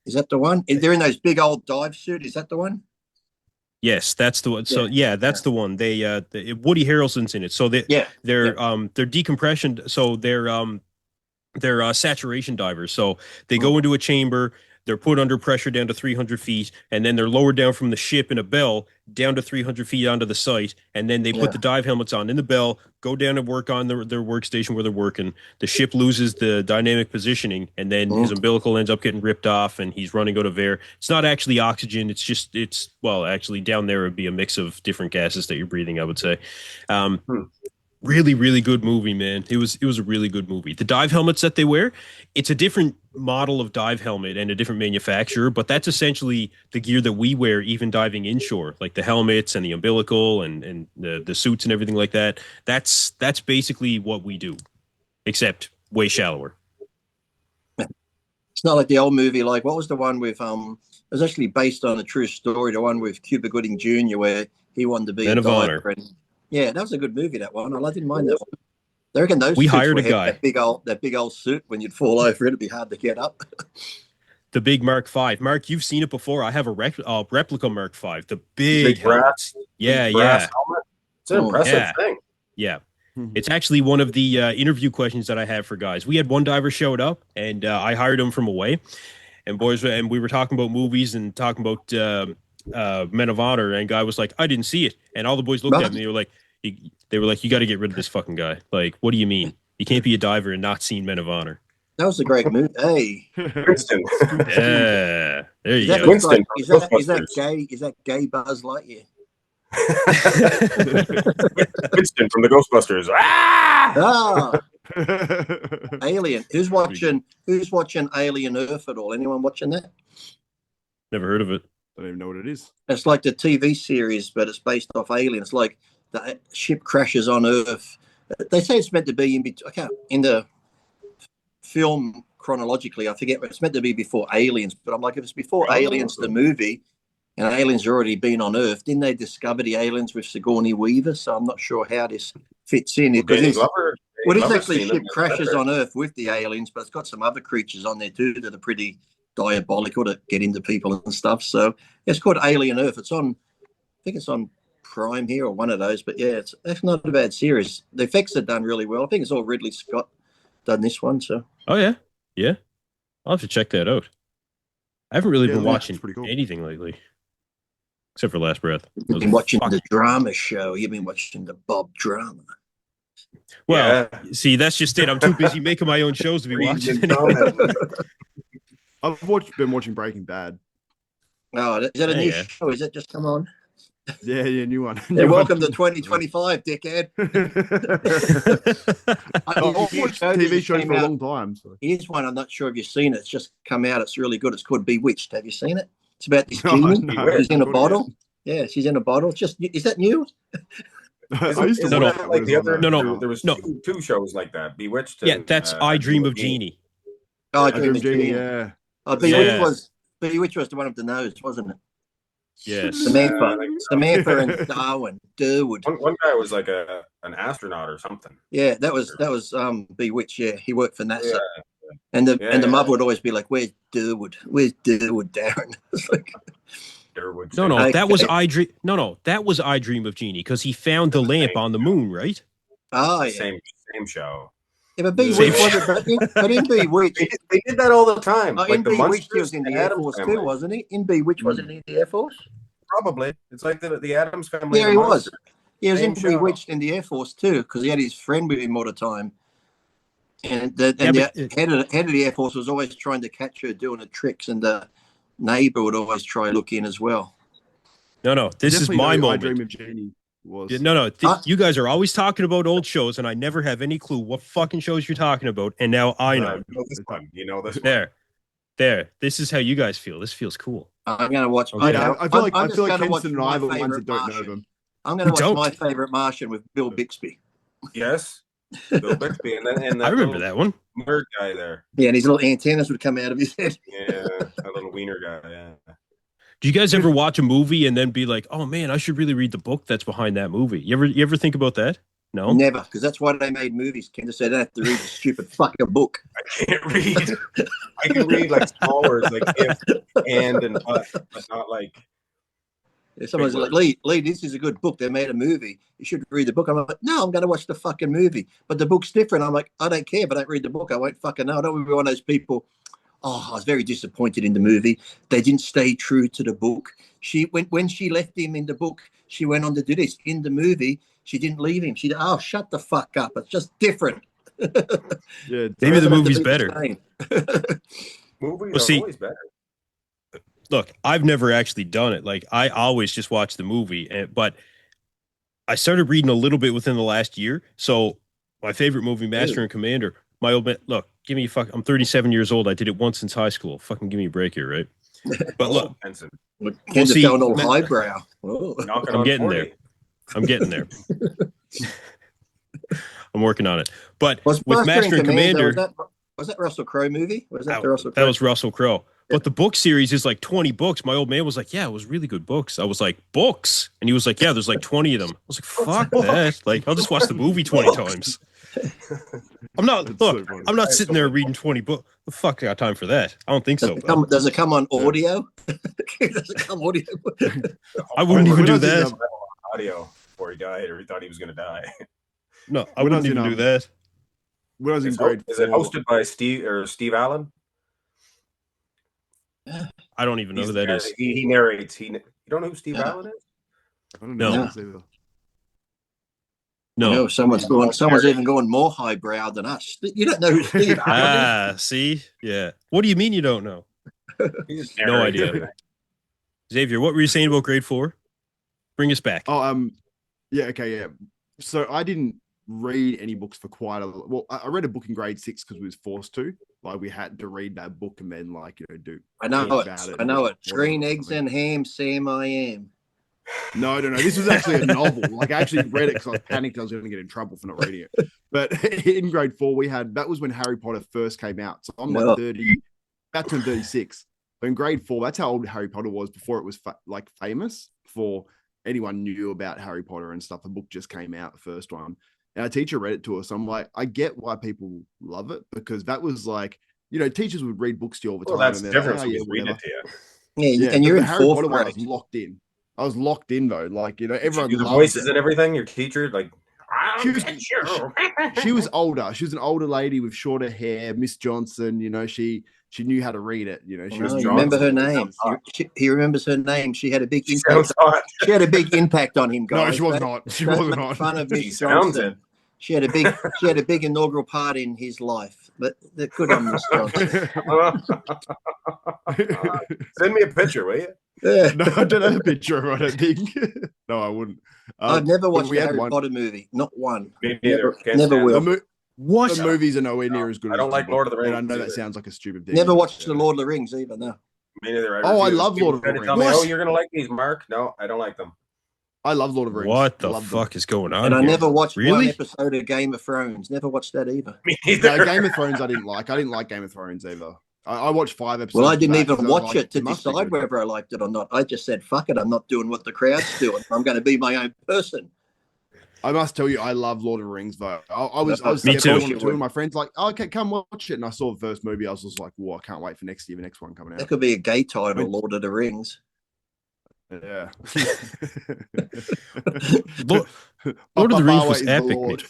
Is that the one? They're in those big old dive suit. Is that the one? Yes, that's the one. So that's the one. They Woody Harrelson's in it. So they're decompression. So they're saturation divers. So they go into a chamber, they're put under pressure down to 300 feet, and then they're lowered down from the ship in a bell down to 300 feet onto the site, and then they put the dive helmets on in the bell, go down and work on their workstation where they're working. The ship loses the dynamic positioning, and then his umbilical ends up getting ripped off, and he's running out of air. It's not actually oxygen. Actually down there would be a mix of different gases that you're breathing, I would say. Really, really good movie, man. It was a really good movie. The dive helmets that they wear, it's a different model of dive helmet and a different manufacturer, but that's essentially the gear that we wear even diving inshore, like the helmets and the umbilical and the suits and everything like that. That's basically what we do, except way shallower. It's not like the old movie. Like, what was the one with it was actually based on a true story. The one with Cuba Gooding Jr. where he wanted to be Men a of diver. Honor. And yeah, that was a good movie. That one. I didn't mind that one. I reckon those We suits hired would a have guy. that big old suit. When you'd fall over, it'd be hard to get up. The big Mark V. Mark, you've seen it before. I have a replica Mark V. The big brass, helmets. Yeah, big brass yeah, helmet. It's an impressive yeah. thing. Yeah. It's actually one of the interview questions that I have for guys. We had one diver showed up, and I hired him from away. And we were talking about movies and talking about Men of Honor. And guy was like, "I didn't see it." And all the boys looked at me. They were like, "You got to get rid of this fucking guy." Like, what do you mean? You can't be a diver and not seen Men of Honor. That was a great movie. Hey, Winston. Yeah, there you go. Winston. Is that gay? Is that gay Buzz Lightyear? Winston from the Ghostbusters. Ah! Alien. Who's watching Alien Earth at all? Anyone watching that? Never heard of it. I don't even know what it is. It's like the TV series, but it's based off Alien. It's like the ship crashes on Earth. They say it's meant to be in the film chronologically. I forget, but it's meant to be before Aliens. But I'm like, if it's before Aliens, the movie, and aliens already been on Earth, didn't they discover the aliens with Sigourney Weaver? So I'm not sure how this fits in. Because it's actually ship crashes on Earth with the aliens, but it's got some other creatures on there too that are pretty diabolical to get into people and stuff. So it's called Alien Earth. I think it's on Prime here or one of those. But yeah, it's not a bad series. The effects are done really well. I think it's all Ridley Scott done this one. So Oh yeah. I'll have to check that out. I haven't really been watching cool. anything lately, except for Last Breath. you've been watching the drama show. You've been watching the Bob drama. Well, see, that's just it. I'm too busy making my own shows to be watching. I've been watching Breaking Bad. Oh, is that a new show? Is it just come on? Yeah, new one. Yeah, welcome to 2025, dickhead. I've watched TV shows for a long time. So. Here's one. I'm not sure if you've seen it. It's just come out. It's really good. It's called Bewitched. Have you seen it? It's about this genie who's in a bottle. Yeah, she's in a bottle. Is that new? There was two shows like that. Bewitched. Yeah, that's I Dream of Genie. Oh, I Dream of Genie. Yeah. Bewitched was the one of the nose, wasn't it? Yes. Samantha and Darwin. Durwood. One guy was like an astronaut or something. Yeah, that was Bewitched. Yeah, he worked for NASA. Yeah. And the mother would always be like, "Where's Durwood? Where's Durwood, Darren?" It's like, Durwood. No, that was I Dream. No, that was I Dream of Genie because he found the lamp on the moon, right? Oh, yeah. Same show. Yeah, but Bewitched wasn't. But in Bewitched, they did that all the time. Oh, in Bewitched, he was in the Air Force too, wasn't he? In Bewitched, wasn't he in the Air Force? Probably. It's like the Addams Family. Yeah, he was. He was in Bewitched in the Air Force too, because he had his friend with him all the time. And the head of the Air Force was always trying to catch her doing the tricks, and the neighbor would always try to look in as well. No, this is my moment. I Dream of Genie was. You guys are always talking about old shows, and I never have any clue what fucking shows you're talking about. And now I know. You know this one. There. This is how you guys feel. This feels cool. I'm gonna watch. Okay. I feel like Kinston and I are the ones that don't know them. I'm gonna watch My Favorite Martian with Bill Bixby. Yes. Bill Bixby, and I remember that one. Nerd guy there. Yeah, and his little antennas would come out of his head. Yeah, a little wiener guy. Yeah. Do you guys ever watch a movie and then be like, "Oh man, I should really read the book that's behind that movie"? You ever think about that? No, never, because that's why they made movies. Candace said I don't have to read the stupid fucking book. I can't read. I can read like small words like if, and but not like. Yeah, someone's like, Lee, this is a good book. They made a movie. You should read the book. I'm like, no, I'm going to watch the fucking movie. But the book's different. I'm like, I don't care, but I don't read the book. I won't fucking know. I don't want to be one of those people. Oh, I was very disappointed in the movie. They didn't stay true to the book. When she left him in the book, she went on to do this. In the movie, she didn't leave him. She said, "Oh, shut the fuck up. It's just different." Yeah, maybe the movie's better. Movies are always better. Look, I've never actually done it. Like, I always just watch the movie, but I started reading a little bit within the last year. So my favorite movie, Master and Commander, my old man, look, give me I'm 37 years old. I did it once since high school. Fucking give me a break here, right? But look, we'll see, going all highbrow. I'm getting there. I'm working on it. But with Master and Commander, Was that Russell Crowe movie? Was that the Russell That Crowe? was Russell Crowe. But the book series is like 20 books. My old man was like, yeah, it was really good books. I was like, books? And he was like, yeah, there's like 20 of them. I was like, fuck that. Like, I'll just watch the movie 20 times. I'm not, That's look, so funny. I'm not sitting there reading 20 books. The fuck I got time for that? I don't think so. Does it come on audio? Does it come audio? I wouldn't even do When I was in, that. Audio before he died, or he thought he was going to die. No, I when I wouldn't was in, even do that. When I was in grade Is it 4, hosted by Steve Allen? I don't even know who that is. He narrates. You don't know who Steve Allen is? I don't know. No. this either. No. No, someone's even going more highbrow than us. You don't know who Steve Allen is. See? Yeah. What do you mean you don't know? No idea. Xavier, what were you saying about grade 4? Bring us back. Oh, yeah, okay, yeah. So I didn't read any books for quite a well. I read a book in grade 6 because we was forced to. Like we had to read that book and then do. I know talk it. about it I know it. or Green whatever, eggs something. and ham, Sam I am. No. This was actually a novel. Like I actually read it because I was panicked I was going to get in trouble for not reading it. But in grade 4, that was when Harry Potter first came out. So I'm like 30, about to 36. But in grade 4, that's how old Harry Potter was before it was famous. Before anyone knew about Harry Potter and stuff, the book just came out, the first one. And our teacher read it to us. I'm like, I get why people love it because that was like, teachers would read books to you all the time. Well, that's and different. Like, Like, reading it to you. Yeah, and you're in Harry fourth Potter one, I grade. was locked in. I was locked in though. Like, everyone Do the loved voices it. and everything. Your teacher, like, She was older. She was an older lady with shorter hair, Miss Johnson. She knew how to read it. She was. You remember her name. He remembers her name. She had a big impact. She had a big impact on him, guys. No, she was not. She wasn't make on. fun of She Miss sounds Johnson. it. She had a big inaugural part in his life. But they're good on Miss Johnson. Send me a picture, will you? Yeah. No, I don't have a picture of her, I don't think. No, I wouldn't. I've never watched we a had Harry one. Potter movie. Not one. Me neither. Never will. What? The movies are nowhere near as good. I don't as like the Lord of the book, Rings and I know either. that sounds like a stupid thing. Never watched The Lord of the Rings either. No. Me neither. Oh, I refuse. love Lord of the People try to Rings. tell me, What? oh, you're gonna like these, Mark. No, I don't like them. I love Lord of the Rings. What the Love fuck is going on? And I here? never watched one Really? episode of Game of Thrones. Never watched that either. Me them. neither. No, Game of Thrones I didn't like. I didn't like Game of Thrones either. I watched 5 episodes. Well, I of didn't that even 'cause I was watch like, it to must be decide good. whether I liked it or not. I just said, fuck it, I'm not doing what the crowd's doing. I'm going to be my own person. I must tell you, I love Lord of the Rings though. I was Me too. skeptical and my friends like, oh, okay, come watch it. And I saw the first movie. I was just like, whoa, I can't wait for next year. The next one coming That out. could be a gay title, Lord of the Rings. Yeah. Lord of the Rings was Is the epic. Lord.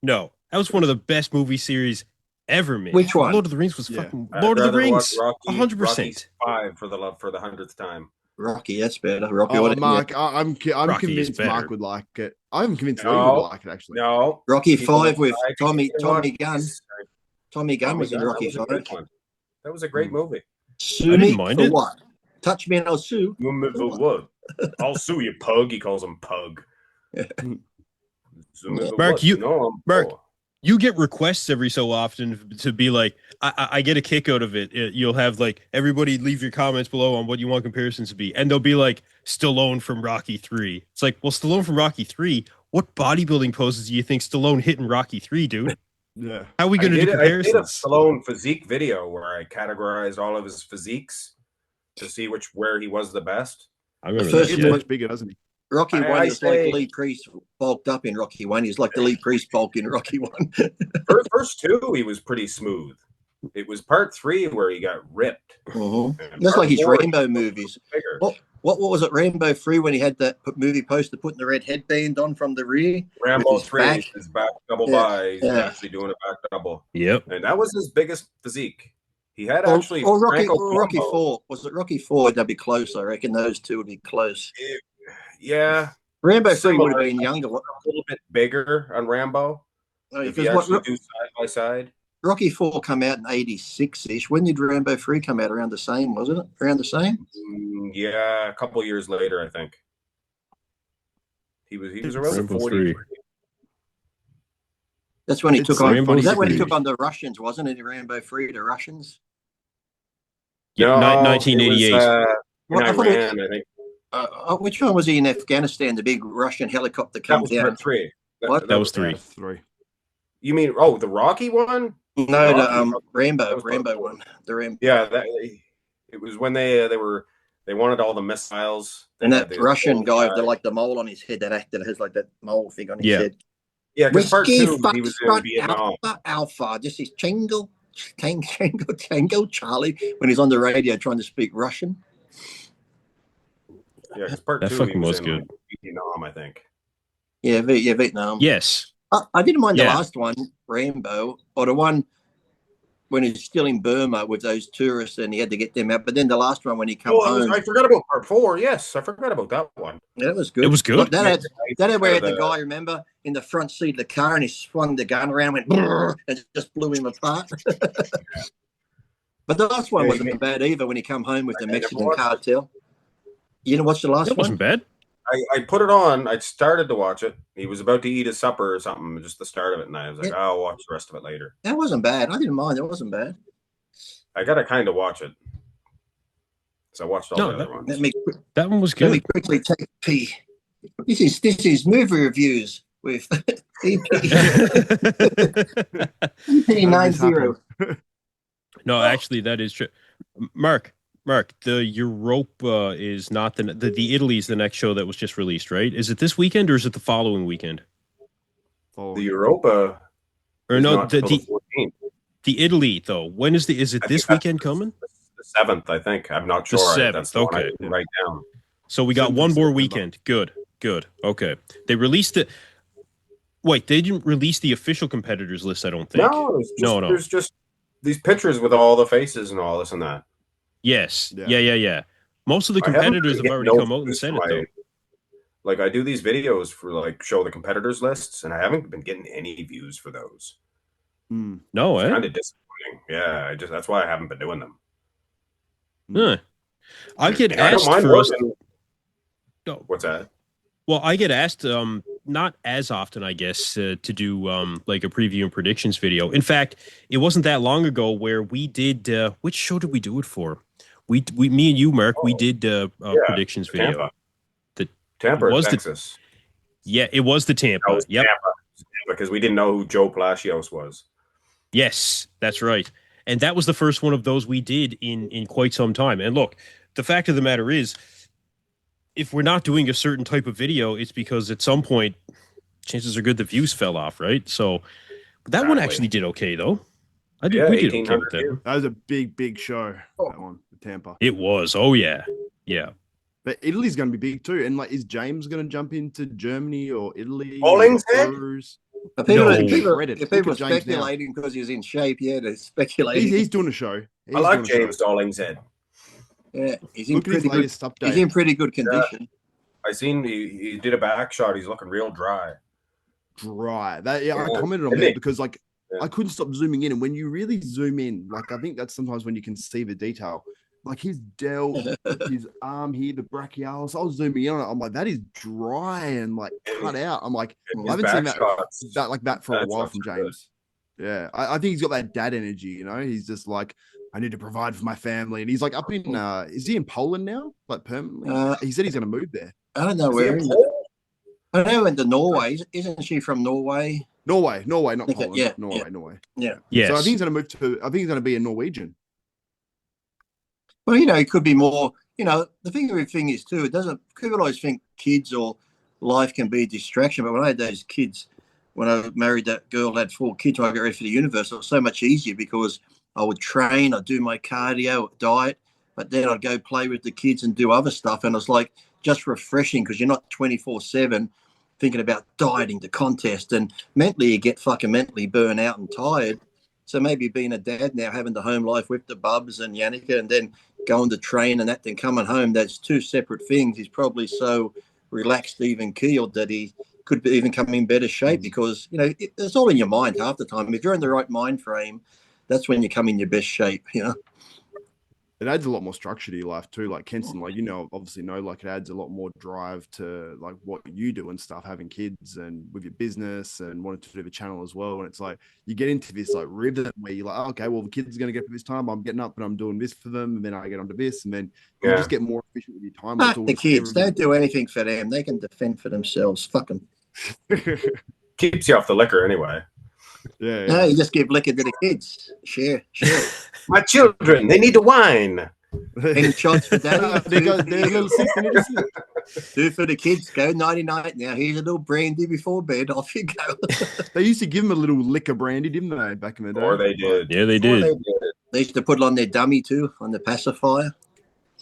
No. That was one of the best movie series ever made. Which one? Lord of the Rings was Yeah. fucking I'd Lord of the rather watch Rings. Rocky 100%. 5 for the 100th time. Rocky, that's better. Rocky, Oh, what- Mark, I'm Rocky is convinced Mark better. would like it. I'm convinced Lee No. would like it actually. No. Rocky People 5 with I Tommy can watch Gunn. these. Tommy Gunn was in Gunn, Rocky that was a 5. great one. That was a great movie. Sue I didn't me mind for it. what? Touch me and I'll sue. What? I'll sue you, pug. He calls him pug. Mark, Mark, oh. you get requests every so often to be like, I get a kick out of it. You'll have like everybody leave your comments below on what you want comparisons to be, and they'll be like Stallone from Rocky 3. It's like, well, Stallone from Rocky 3. What bodybuilding poses do you think Stallone hit in Rocky 3, dude? Yeah. How are we going to do I did a comparisons? Stallone physique video where I categorized all of his physiques to see where he was the best. I remember The first that. He's Yeah. much bigger, doesn't he? Rocky I 1 is like say- Lee Priest bulked up in Rocky 1. He's like the Lee Priest bulk in Rocky 1. First 2, he was pretty smooth. It was part 3 where he got ripped. And That's part like his 4, Rambo he was movies. bigger. What was it, Rambo 3, when he had that movie poster putting the red headband on from the rear? Rambo with his 3, back. his back double Yeah, by. He's yeah. actually doing a back double. Yep. And that was his biggest physique. He had Or actually Rocky Franco Rocky Colombo. 4. Was it Rocky 4? That'd be close. I reckon those two would be close. Yeah. Rambo 3 would have Similar. been younger. A little bit bigger on Rambo. No, If because you actually what, do side by side. Rocky 4 come out in 86-ish. When did Rambo 3 come out? Around the same, wasn't it? Around the same? Yeah, a couple years later, I think. He was around Rambo 40. 3. That's when he It's took so on. Rambo Is that when he 3. took on the Russians? Wasn't it? Rambo 3, the Russians. Yeah, No, 1988. It was, in Well, I thought it- Iran, I think. Which one was he in Afghanistan? The big Russian helicopter That comes was down. part 3. What? That was 3. 3. You mean, the Rocky one? No, the Rambo one. The Rambo. Yeah, it was when they wanted all the missiles. And that Russian guy with the mole on his head, that actor that has like that mole thing on his head. Yeah, because part two, he was in Foxtrot, Vietnam. Alpha. Just his Tango, Charlie, when he's on the radio trying to speak Russian. Yeah, because part That two, fucking he was was in good. Vietnam, I think. Yeah, Vietnam. Yes. I didn't mind the Yeah. last one, Rambo, or the one when he's still in Burma with those tourists and he had to get them out. But then the last one when he come home. I forgot about part 4. Yes, I forgot about that one. Yeah, that was good. It was good. Look, that had where the guy, remember, in the front seat of the car and he swung the gun around, went and just blew him apart. But the last one wasn't bad either when he come home with the Mexican cartel. You know what's the last one? It wasn't bad. I put it on. I started to watch it. He was about to eat his supper or something, just the start of it, and I was like, I'll watch the rest of it later. That wasn't bad. I didn't mind. It wasn't bad. I got to kind of watch it. So I watched all the other ones. That one was good. Let me quickly take a pee. This is movie reviews with EP90. No, actually, that is true. Mark, the Europa is not the Italy is the next show that was just released, right? Is it this weekend or is it the following weekend? The Europa, or no, the 14th. The Italy though. When is it this weekend coming? The 7th, I think. I'm not sure. The 7th. That's the okay. one I write down. So we got one more weekend. Good. Okay. They released it. Wait, they didn't release the official competitors list, I don't think. No. There's just these pictures with all the faces and all this and that. Yes. Yeah. Most of the competitors have already come out and said it, though. Like, I do these videos for, like, show the competitors lists, and I haven't been getting any views for those. No, it's kind of disappointing. Yeah, that's why I haven't been doing them. Huh. I get asked for us. No. What's that? Well, I get asked, not as often, I guess, to do like a preview and predictions video. In fact, it wasn't that long ago where we did. Which show did we do it for? Me and you, Mark, we did predictions video. Tampa or Texas? It was the Tampa. Yep. Tampa, because we didn't know who Joe Palacios was. Yes, that's right. And that was the first one of those we did in quite some time. And look, the fact of the matter is, if we're not doing a certain type of video, it's because at some point, chances are good the views fell off, right? So that one actually did okay, though. We did okay with that. That was a big show, that one, the Tampa. It was. Oh, yeah. Yeah. But Italy's going to be big, too. And, like, is James going to jump into Germany or Italy? Hollingshead? If people are speculating because he's in shape, they're speculating. He's doing a show. I like James Hollingshead. Yeah, he's in pretty good condition. I seen he did a back shot. He's looking real dry. I commented on that because I couldn't stop zooming in, and when you really zoom in, like I think that's sometimes when you can see the detail. Like his delt, his arm here, the brachialis. I was zooming in on it. I'm like, that is dry and like cut out. I'm like, I haven't seen that like that for a while from James. Yeah, I think he's got that dad energy. You know, he's just like, I need to provide for my family, and he's like up in. Is he in Poland now? Like permanently? He said he's going to move there. I don't know where. I know into Norway. Isn't she from Norway? Norway, not Poland. Yeah, Norway. Yeah. Yes. So I think he's going to move to. I think he's going to be a Norwegian. Well, it could be more. The thing is too. People always think kids or life can be a distraction. But when I had those kids, when I married that girl, had 4 kids, when I got ready for the universe, it was so much easier because I would train, I'd do my cardio, diet, but then I'd go play with the kids and do other stuff. And it was like just refreshing because you're not 24/7 thinking about dieting, the contest, and mentally you get fucking mentally burnt out and tired. So maybe being a dad now, having the home life with the Bubs and Yannicka, and then going to train and that, then coming home, that's 2 separate things. He's probably so relaxed, even keeled, that he could even come in better shape because, it's all in your mind half the time. If you're in the right mind frame, that's when you come in your best shape, It adds a lot more structure to your life too. Like Kenson, obviously it adds a lot more drive to like what you do and stuff, having kids and with your business and wanting to do the channel as well. And it's like, you get into this like rhythm where you're like, okay, well, the kids are going to get for this time. I'm getting up and I'm doing this for them. And then I get onto this. And then you just get more efficient with your time. The kids, don't do anything for them. They can defend for themselves. Fuck them. Keeps you off the liquor anyway. Yeah, No, yeah. you just give liquor to the kids. Share. My children, they need to whine. Any shots for daddy? Their little sister need to sleep. Do for the kids. Go 99 now. Here's a little brandy before bed. Off you go. They used to give them a little liquor brandy, didn't they, back in the day? Or they did. Yeah, they Or did. they did. They used to put it on their dummy too, on the pacifier.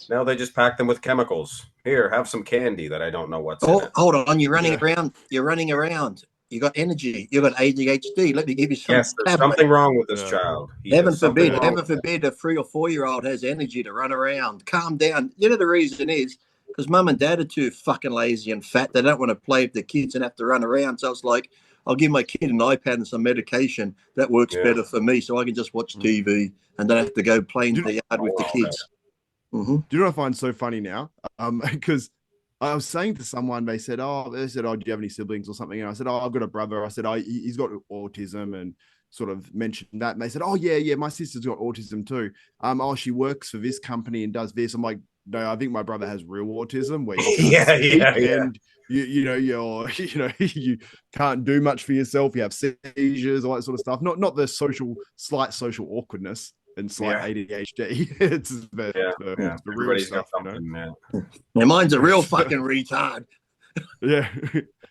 Now they just pack them with chemicals. Here, have some candy that I don't know what's in it. Hold on. You're running around. You're running around. You got energy. You got ADHD. Let me give you some. Yes, there's something wrong with this child. Heaven forbid a 3 or 4 year old has energy to run around. Calm down. You know the reason is because mum and dad are too fucking lazy and fat. They don't want to play with the kids and have to run around. So it's like, I'll give my kid an iPad and some medication. That works better for me, so I can just watch TV and don't have to go play in the yard with the kids. Do you know what I find so funny now? Because I was saying to someone, they said, oh, do you have any siblings or something? And I said, oh, I've got a brother. I said, oh, he's got autism, and sort of mentioned that. And they said, oh, yeah, my sister's got autism too. Oh, she works for this company and does this. I'm like, no, I think my brother has real autism where and you can't do much for yourself. You have seizures, all that sort of stuff. Not the slight social awkwardness and slight ADHD. It's the real stuff. Yeah, mine's a real fucking retard. Yeah,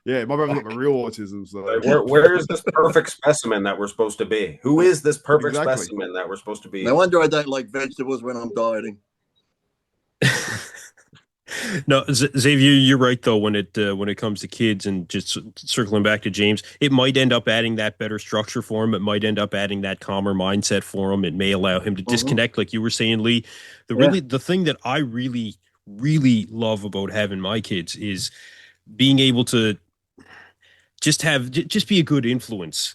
my brother's got the real autism. So where is this perfect specimen that we're supposed to be? Who is this perfect specimen that we're supposed to be? No wonder I don't like vegetables when I'm dieting. No, Xavier, you're right though. When it comes to kids, and just circling back to James, it might end up adding that better structure for him. It might end up adding that calmer mindset for him. It may allow him to disconnect, like you were saying, Lee. The thing that I really, really love about having my kids is being able to just be a good influence.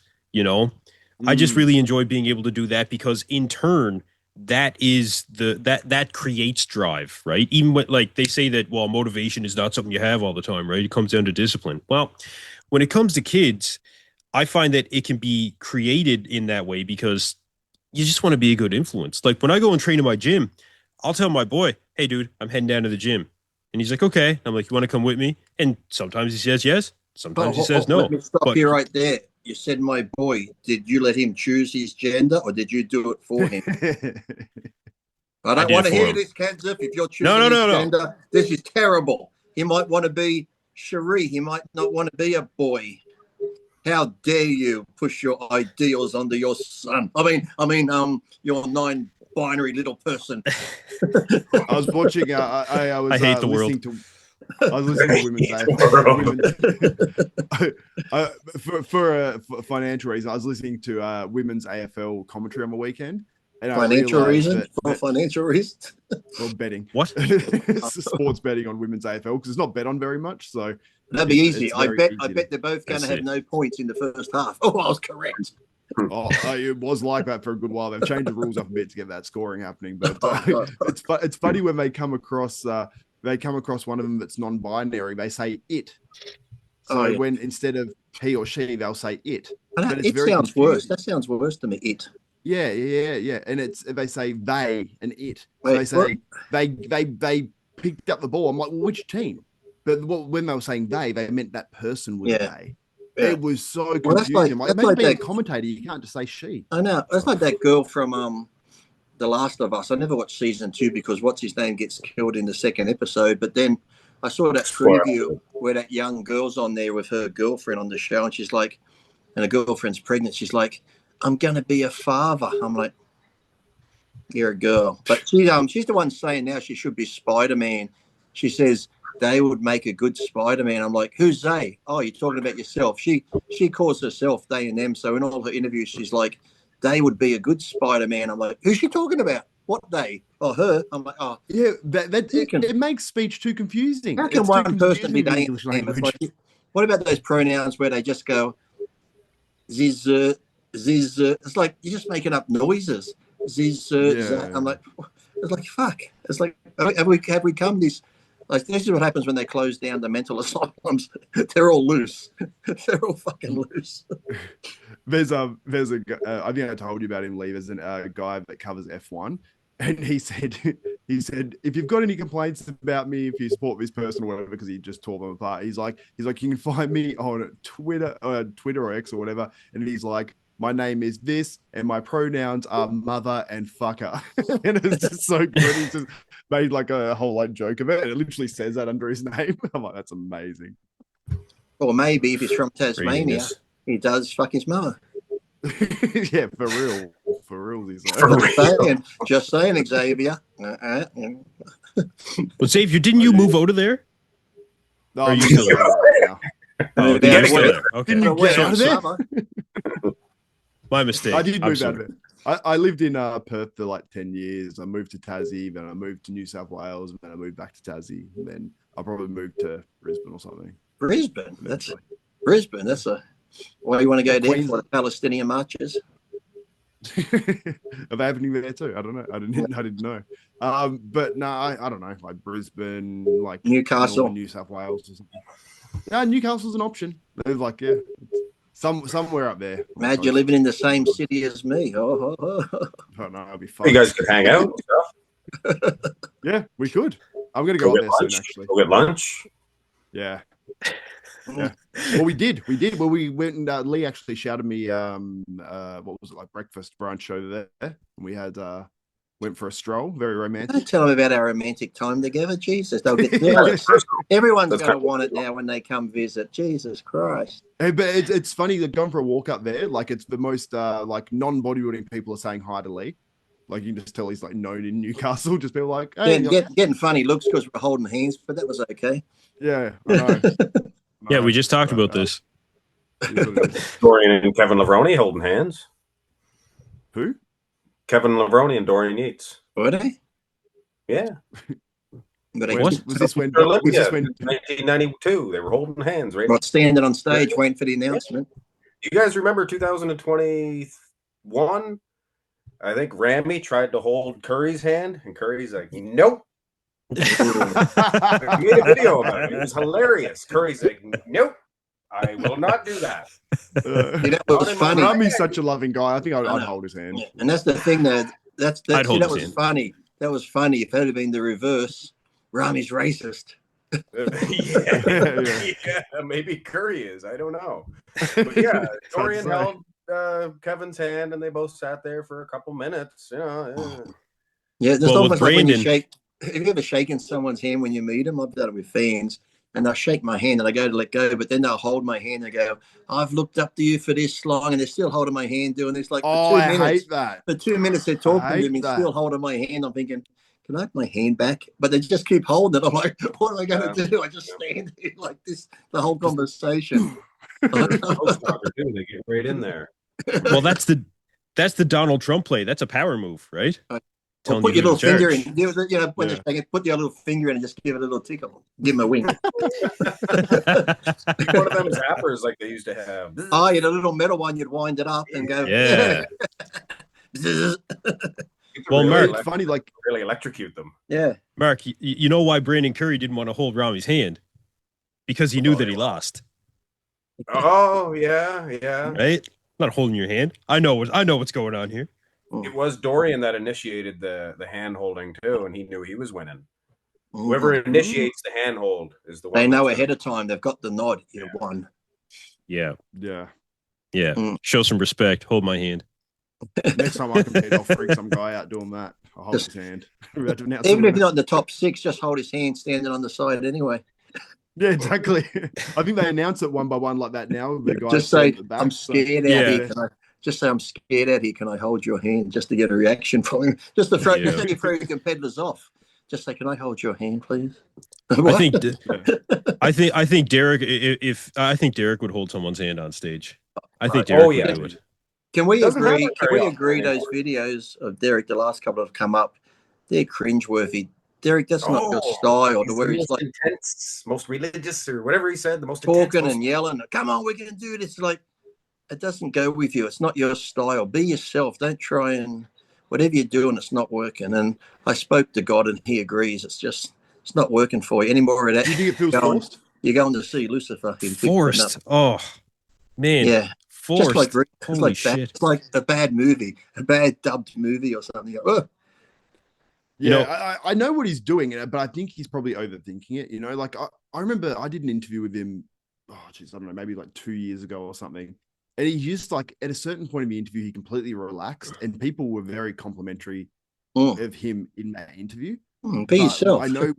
I just really enjoy being able to do that, because in turn, that is that creates drive, right? Even when, like, they say that, well, motivation is not something you have all the time, right? It comes down to discipline. Well, when it comes to kids, I find that it can be created in that way because you just want to be a good influence. Like when I go and train in my gym, I'll tell my boy, hey dude, I'm heading down to the gym. And he's like, okay. I'm like, you want to come with me? And sometimes he says yes, sometimes he says no. Let me stop you right there. You said my boy. Did you let him choose his gender, or did you do it for him? I don't want to hear this, Kansas. If you're choosing his gender, this is terrible. He might want to be Cherie. He might not want to be a boy. How dare you push your ideals onto your son? I mean, your non-binary little person. I was watching. I hate the world. I was listening to women's for financial reasons. I was listening to women's AFL commentary on the weekend. And financial reasons? For financial reasons? Or betting. What? It's sports betting on women's AFL because it's not bet on very much. So that'd be easy. I bet they're both going to have no points in the first half. Oh, I was correct. It was like that for a good while. They've changed the rules up a bit to get that scoring happening. But it's funny when they come across one of them that's non-binary. They say it. So when instead of he or she, they'll say it. It sounds worse. That sounds worse to me. It. Yeah. And they say they and it. So they say they picked up the ball. I'm like, well, which team? But when they were saying they meant that person was they. Yeah. It was so confusing. Imagine being a commentator, you can't just say she. I know. That's like that girl from The Last of Us. I never watched season 2 because what's his name gets killed in the second episode. But then I saw that preview where that young girl's on there with her girlfriend on the show, and she's like, and her girlfriend's pregnant. She's like, I'm gonna be a father. I'm like, you're a girl. But she's the one saying now she should be Spider-Man. She says they would make a good Spider-Man. I'm like, who's they? Oh, you're talking about yourself. She calls herself they and them. So in all her interviews, she's like, they would be a good Spider-Man. I'm like, who's she talking about? What they? Oh, her. I'm like, oh. Yeah, it makes speech too confusing. How can one person be they and them? Like, what about those pronouns where they just go, ziz, ziz? It's like, you're just making up noises. Ziz, I'm like, it's like, fuck. It's like, have we come this? Like, this is what happens when they close down the mental asylums. They're all loose. They're all fucking loose. There's a I think I told you about him, Lee. There's a guy that covers F1, and he said if you've got any complaints about me, if you support this person or whatever, because he just tore them apart. He's like you can find me on Twitter or X or whatever, and he's like, my name is this, and my pronouns are mother and fucker. And it's just so good. He just made like a whole like joke of it. It literally says that under his name. I'm like, that's amazing. Or maybe if he's from Tasmania, Craziness. he does fuck his mother. Yeah, for real. For real, he's like, Just saying, Xavier. But Xavier, didn't you move out of there? no, Are I'm you still still there right now. Oh, Moved you're out still west. there. Okay. Didn't you get Sorry, out of there? summer. My mistake. I did I'm move out of sorry. it. I lived in Perth for like 10 years. I moved to Tassie, then I moved to New South Wales, and then I moved back to Tassie. And then I'll probably move to Brisbane or something. Brisbane. That's eventually. Brisbane. That's a. Why you want to go there Queens- for the Palestinian marches? Are they happening there too? I don't know. I didn't know. But no, I don't know. Like Brisbane, like Newcastle. Northern New South Wales or something. Yeah, Newcastle's an option. They're like, yeah, somewhere up there. Imagine you're living in the same city as me. Oh. Oh no, I'll be fine. You guys could hang out. And stuff. Yeah, we could. I'm gonna go up Go there get soon, lunch. actually. Go get lunch. Yeah. Yeah. Well, we did. Well, we went and Lee actually shouted me what was it, like breakfast brunch show there. And we had went for a stroll, very romantic. Don't tell them about our romantic time together. Jesus, they'll get jealous. Everyone's That's going to kind of want it now when they come visit. Jesus Christ. Hey, but it's funny that going for a walk up there, like it's the most like non-bodybuilding people are saying hi to Lee. Like you can just tell he's like known in Newcastle. Just people like, hey, Getting funny looks because we're holding hands, but that was okay. yeah, I know. Yeah, we just talked about this. Dorian and Kevin Lavroni holding hands. Who? Kevin Lavroni and Dorian Yates. Were they? Yeah. But When, What? was this when? Olympia, Was this when? 1992. They were holding hands, right? not standing on stage waiting for the announcement. You guys remember 2021? I think Ramy tried to hold Curry's hand, and Curry's like, nope. I made a video about it. It was hilarious. Curry's like, nope, I will not do that. You know, it was funny. Rami's such a loving guy. I think I'd hold his hand. Yeah, and that's the thing that I'd hold that his was hand. funny. That was funny. If it had been the reverse, Rami's racist. Yeah, maybe Curry is. I don't know. But yeah, Dorian held Kevin's hand, and they both sat there for a couple minutes. You know, Yeah, there's Well, almost with like when you Brandon- shake. Have you ever shaken someone's hand when you meet them? I've done it with fans, and they'll shake my hand, and I go to let go, but then they'll hold my hand and go, "I've looked up to you for this long," and they're still holding my hand, doing this like Oh, for 2 I minutes. hate that. For 2 minutes, they're talking to hate me, that. still holding my hand. I'm thinking, can I have my hand back? But they just keep holding it. I'm like, what am I going to do? I just stand here like this the whole conversation. they get right in there. Well, that's the Donald Trump play. That's a power move, right? Or Telling put you your to little finger charge. in. You know, when they're shaking, put your little finger in and just give it a little tickle. Give them a wink. One of them zappers like they used to have. Oh, you had a little metal one. You'd wind it up and go. Yeah. You could Well, really Mark- It's funny, like really electrocute them. Yeah. Mark, you know why Brandon Curry didn't want to hold Rami's hand? Because he knew that he lost, Oh yeah. right? Not holding your hand. I know what's going on here. It was Dorian that initiated the hand holding too, and he knew he was winning. Mhm. Whoever initiates the hand hold is the one. They know that's ahead of time. They've got the nod. You won. Yeah. yeah. Show some respect. Hold my hand. Next time I compete, I'll freak some guy out doing that. I'll hold his hand. Even if you're not in the top 6, just hold his hand standing on the side anyway. Yeah, exactly. I think they announce it one by one like that now. The guys Just say, at the back, I'm so- scared out Yeah. here. Just say, I'm scared out here. Can I hold your hand? Just to get a reaction from him. Just to throw, Yeah. just to throw your competitors off. Just say, can I hold your hand, please? I think Derek. If I think Derek would hold someone's hand on stage. I think Derek would do it. Can we Doesn't agree? happen Can very we often agree? Those anymore. videos of Derek, the last couple have come up. They're cringeworthy. Derek, that's not your Oh, style. To He's where the he's most like intense, most religious, or whatever he said. The most talking intense, and yelling. Come on, we can do this. Like it doesn't go with you. It's not your style. Be yourself. Don't try and whatever you're doing, it's not working. And I spoke to God, and He agrees. It's not working for you anymore. Of that. Do you think it feels Going- forced? You're going to see Lucifer. in Big Forced. Button Oh man. Up. Yeah. Forced. Just like it's Holy like shit. it's like a bad movie, a bad dubbed movie or something. Oh, You Yeah, know- I know what he's doing, but I think he's probably overthinking it. You know, like I remember I did an interview with him. Oh, geez, I don't know, maybe like 2 years ago or something. And he just like at a certain point in the interview, he completely relaxed, and people were very complimentary of him in that interview. Be yourself. I know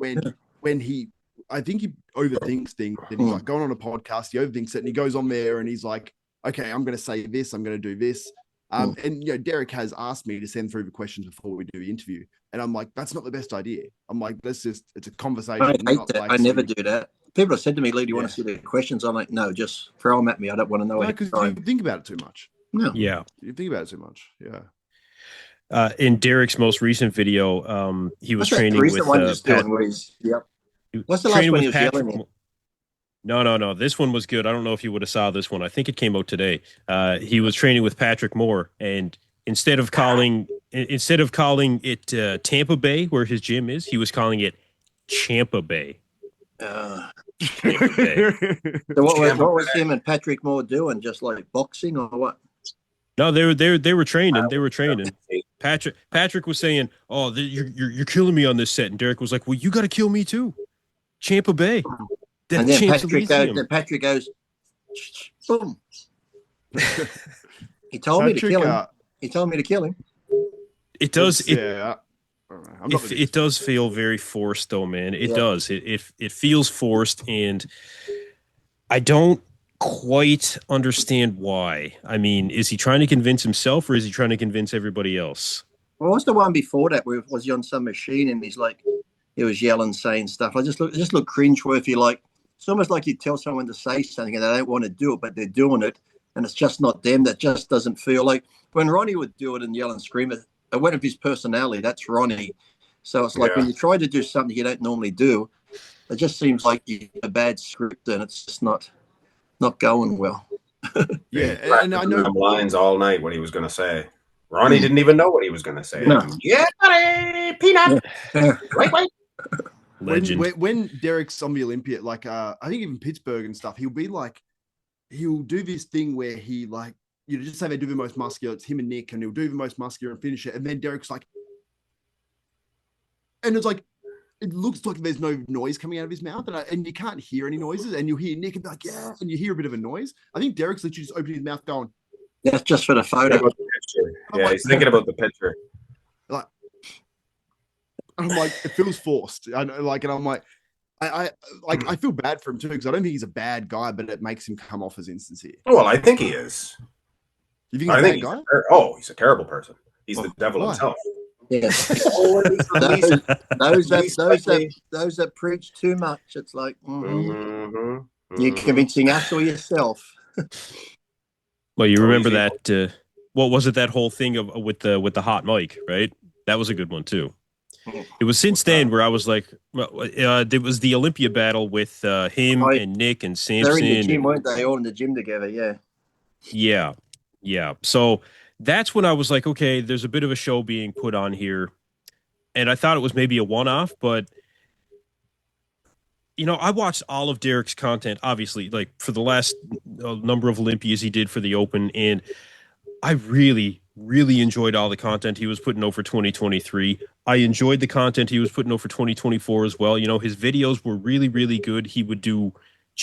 when he, I think he overthinks things, and he's like going on a podcast, he overthinks it, and he goes on there and he's like, okay, I'm going to say this, I'm going to do this. And you know, Derek has asked me to send through the questions before we do the interview, and I'm like, that's not the best idea. I'm like, it's a conversation. I hate that. I never do that. People have said to me, Lee, do you want to see the questions? I'm like, no, just throw them at me. I don't want to know. No, because you think about it too much. No. Yeah. You think about it too much. Yeah. In Derek's most recent video, he was training with What's the last one he was yelling at? No. This one was good. I don't know if you would have saw this one. I think it came out today. He was training with Patrick Moore, and instead of calling it Tampa Bay, where his gym is, he was calling it Champa Bay. Champa Bay. So what was him and Patrick Moore doing? Just like boxing or what? No, they were training. They were training. Patrick was saying, "Oh, you're killing me on this set," and Derek was like, "Well, you got to kill me too." Champa Bay. And then Patrick goes, boom. He told me to kill him. He told me to kill him. It does. It does feel very forced, though, man. It does. It feels forced, and I don't quite understand why. I mean, is he trying to convince himself, or is he trying to convince everybody else? Well, what's the one before that? Where was he on some machine and he's like, he was yelling, saying stuff. I just look cringe-worthy. Like, it's almost like you tell someone to say something and they don't want to do it, but they're doing it, and it's just not them. That just doesn't feel like when Ronnie would do it and yell and scream. One of his personality, that's Ronnie. So it's like when you try to do something you don't normally do, it just seems like you a bad script and it's just not going well. Yeah, and I know lines all night what he was going to say. Ronnie didn't even know what he was going to say. No. Yeah, buddy, peanut. Wait. Legend. When Derek's on the Olympia, like I think even Pittsburgh and stuff, he'll do this thing where he like, you know, just say they do the most muscular, it's him and Nick, and he'll do the most muscular and finish it, and then Derek's like, and it's like, it looks like there's no noise coming out of his mouth, and you can't hear any noises, and you'll hear Nick and be like, yeah, and you hear a bit of a noise. I think Derek's literally just opening his mouth going, that's just for the photo. Yeah, he's thinking about the picture. Like, I'm like, it feels forced. I know, like, and I'm like, I feel bad for him too, because I don't think he's a bad guy, but it makes him come off as insincere. Well, I think he is. You think he's a bad guy? He's a terrible person. He's the devil himself. Yeah. those that preach too much, it's like you're convincing us or yourself. Well, you remember that? What was it? That whole thing with the hot mic, right? That was a good one too. It was since then where I was like, there was the Olympia battle with him and Nick and Samson. They're in the gym, weren't they? All in the gym together, yeah. Yeah. So that's when I was like, okay, there's a bit of a show being put on here, and I thought it was maybe a one-off, but you know, I watched all of Derek's content, obviously, like for the last number of Olympias he did for the Open, and I really, really enjoyed all the content he was putting out for 2023. I enjoyed the content he was putting out for 2024 as well. You know, his videos were really, really good. He would do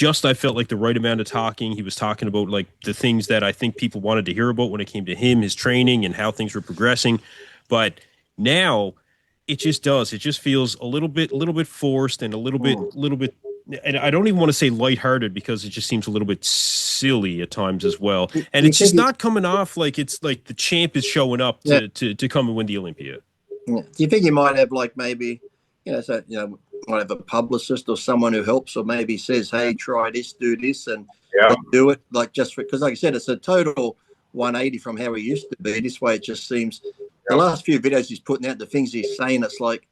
I felt like the right amount of talking. He was talking about like the things that I think people wanted to hear about when it came to him, his training and how things were progressing. But now it just feels a little bit forced and a little bit, and I don't even want to say lighthearted because it just seems a little bit silly at times as well. And it's just not coming off like it's like the champ is showing up to come and win the Olympia. Yeah. Do you think he might have like maybe, might have a publicist or someone who helps, or maybe says, hey, try this, do this, and do it, like just because, like I said, it's a total 180 from how he used to be. This way, it just seems the last few videos he's putting out, the things he's saying, it's like,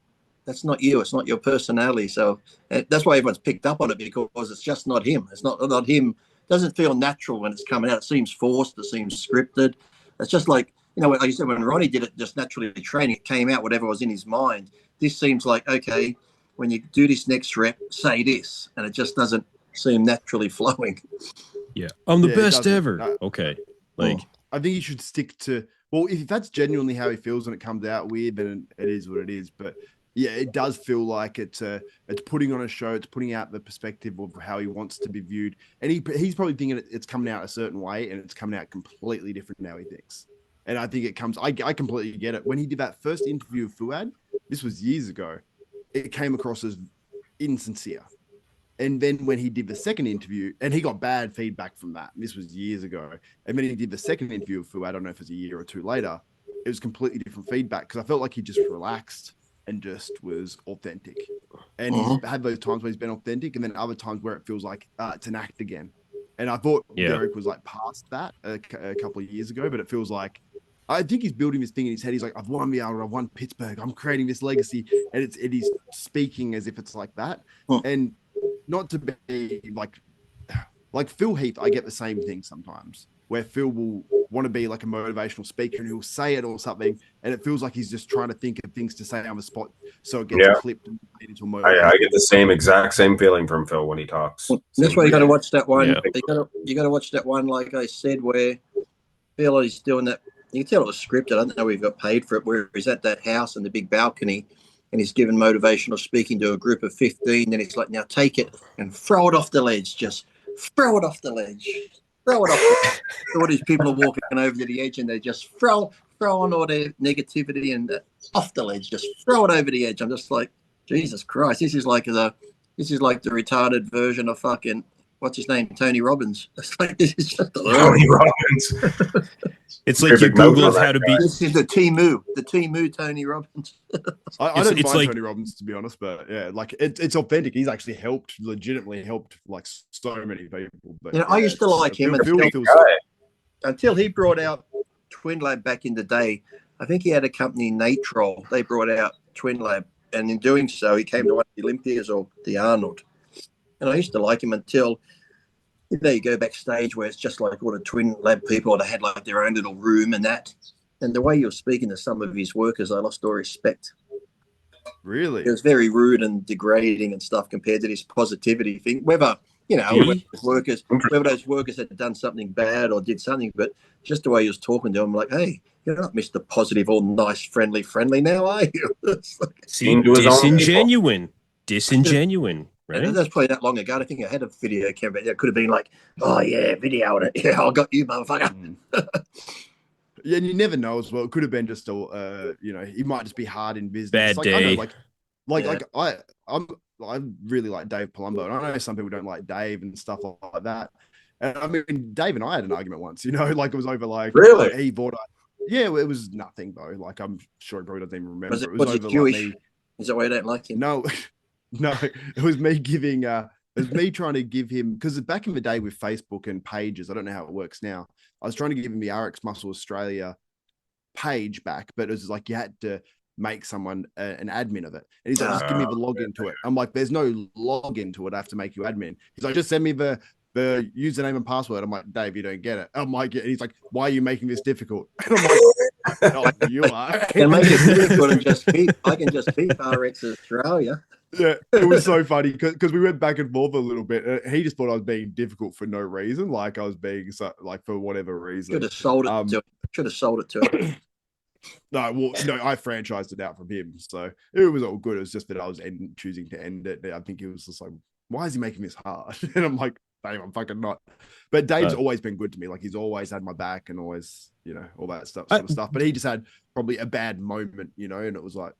that's not you. It's not your personality. So that's why everyone's picked up on it, because it's just not him. It's not him. It doesn't feel natural when it's coming out. It seems forced. It seems scripted. It's just like, like you said, when Ronnie did it, just naturally training, it came out, whatever was in his mind. This seems like, okay, when you do this next rep, say this, and it just doesn't seem naturally flowing. Yeah, I'm the best ever. No. Okay, like I think you should stick to. Well, if that's genuinely how he feels and it comes out weird, then it is what it is. But yeah, it does feel like it's putting on a show. It's putting out the perspective of how he wants to be viewed, and he's probably thinking it's coming out a certain way, and it's coming out completely different now. He thinks, and I think it comes. I completely get it. When he did that first interview with Fuad, this was years ago, it came across as insincere. And then when he did the second interview, and he got bad feedback from that, this was years ago. And then he did the second interview with Fuad, I don't know if it was a year or two later, it was completely different feedback because I felt like he just relaxed and just was authentic. And he's had those times where he's been authentic, and then other times where it feels like it's an act again. And I thought Derek was like past that a couple of years ago, but it feels like I think he's building this thing in his head. He's like, I've won the I've won Pittsburgh, I'm creating this legacy, and he's speaking as if it's like that. And not to be like Phil Heath, I get the same thing sometimes where Phil will want to be like a motivational speaker and he'll say it or something, and it feels like he's just trying to think of things to say on the spot so it gets clipped and made into a motivation. I get the exact same feeling from Phil when he talks. That's why you got to watch that one. Yeah. You got to watch that one, like I said, where Phil is doing that. You can tell it was scripted. I don't know if he got paid for it. Where he's at that house in the big balcony, and he's giving motivational speaking to a group of 15. Then he's like, now take it and throw it off the ledge. Just throw it off the ledge. Throw it off. So all these people are walking over to the edge, and they just throw on all their negativity and off the ledge. Just throw it over the edge. I'm just like, Jesus Christ, this is like the retarded version of fucking what's his name, Tony Robbins. It's like this is just Tony Robbins. It's like you Google how to be. This is the Timu Tony Robbins. I don't mind Tony Robbins, to be honest, but yeah, like it's authentic. He's actually legitimately helped like so many people. But I used to like him until he brought out Twin Lab back in the day. I think he had a company, Natrol. They brought out Twin Lab, and in doing so, he came to one of the Olympias or the Arnold. And I used to like him until you go backstage where it's just like all the Twin Lab people, they had like their own little room and that. And the way you were speaking to some of his workers, I lost all respect. Really? It was very rude and degrading and stuff compared to this positivity thing. Whether those workers had done something bad or did something, but just the way he was talking to them, like, hey, you're not Mr. Positive, all nice, friendly now, are you? Disingenuine. Right? And that's probably that long ago. I think I had a video camera. It could have been like, oh, yeah, video on it. Yeah, I got you, motherfucker. Yeah, and you never know as well. It could have been just he might just be hard in business. Bad day. I really like Dave Palumbo, and I know some people don't like Dave and stuff like that. And I mean, Dave and I had an argument once, like it was over like really he bought. Yeah, it was nothing though. Like I'm sure he probably doesn't even remember. It was over Jewish? Like is that why you don't like him? No. No, it was me giving, it was me trying to give him, because back in the day with Facebook and pages, I don't know how it works now. I was trying to give him the Marx Muscle Australia page back, but it was like you had to make someone an admin of it. And he's like, just give me the login to it. I'm like, there's no login to it. I have to make you admin. He's like, just send me the username and password. I'm like, Dave, you don't get it. I'm like, and he's like, why are you making this difficult? And I'm like, oh, you are. Can make it difficult and I can just keep RX Australia. Yeah, it was so funny because we went back and forth a little bit. He just thought I was being difficult for no reason, like I was being like for whatever reason. Should have sold it to him. No, I franchised it out from him, so it was all good. It was just that I was choosing to end it. I think he was just like, "Why is he making this hard?" And I'm like, "Dave, I'm fucking not." But Dave's always been good to me. Like he's always had my back and always, all that sort of stuff. But he just had probably a bad moment, and it was like,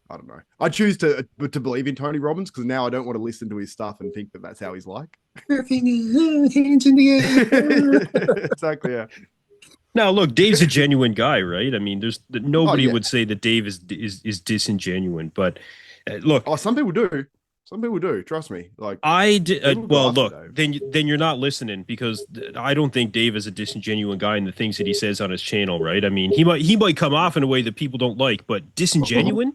I don't know. I choose to believe in Tony Robbins because now I don't want to listen to his stuff and think that that's how he's like. Hands in the air. Exactly. Yeah. Now, look, Dave's a genuine guy, right? I mean, there's nobody would say that Dave is disingenuine, but look. Oh, some people do. Some people do. Trust me. Like I did. Well, look, then you're not listening because I don't think Dave is a disingenuine guy in the things that he says on his channel, right? I mean, he might come off in a way that people don't like, but disingenuine,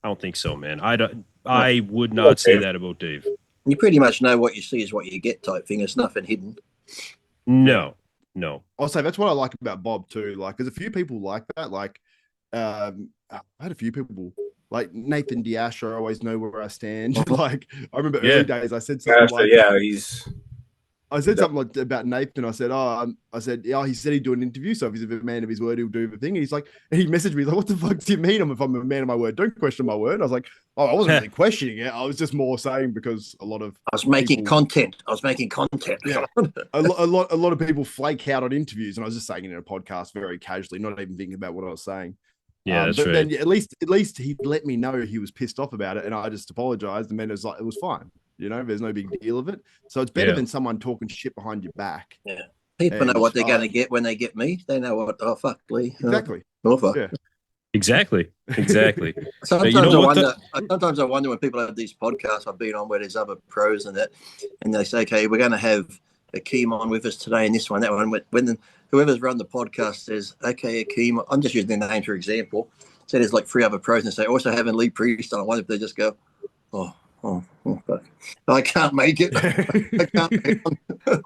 I don't think so, man. I would not say that about Dave. You pretty much know what you see is what you get type thing. There's nothing hidden. No. I'll say that's what I like about Bob too. Like, there's a few people like that. Like, I had a few people. Like Nathan Diasher, I always know where I stand. Like I remember early days, I said something like, "Yeah, he's I said something like about Nathan. I said, I said, yeah, he said he'd do an interview. So if he's a man of his word, he'll do the thing. And he's like, and he messaged me, he's like, what the fuck do you mean? If I'm a man of my word, don't question my word. I was like, oh, I wasn't really questioning it. I was just more saying because a lot of I was making content. I was making content. Yeah. a lot of people flake out on interviews, and I was just saying it in a podcast very casually, not even thinking about what I was saying. Yeah, that's but right. then at least he let me know he was pissed off about it, and I just apologized. And then it was like, it was fine. You know, there's no big deal of it. So it's better than someone talking shit behind your back. Yeah. People know what they're going to get when they get me. They know what, oh, fuck, Lee. Exactly. Oh, fuck. Yeah. Exactly. Sometimes I wonder when people have these podcasts I've been on where there's other pros and that, and they say, okay, we're going to have Akeem on with us today and this one, that one. When whoever's run the podcast says, okay, Akeem, I'm just using their name for example. So there's like 3 other pros and say, also having Lee Priest on. I wonder if they just go, oh, fuck. I can't make it.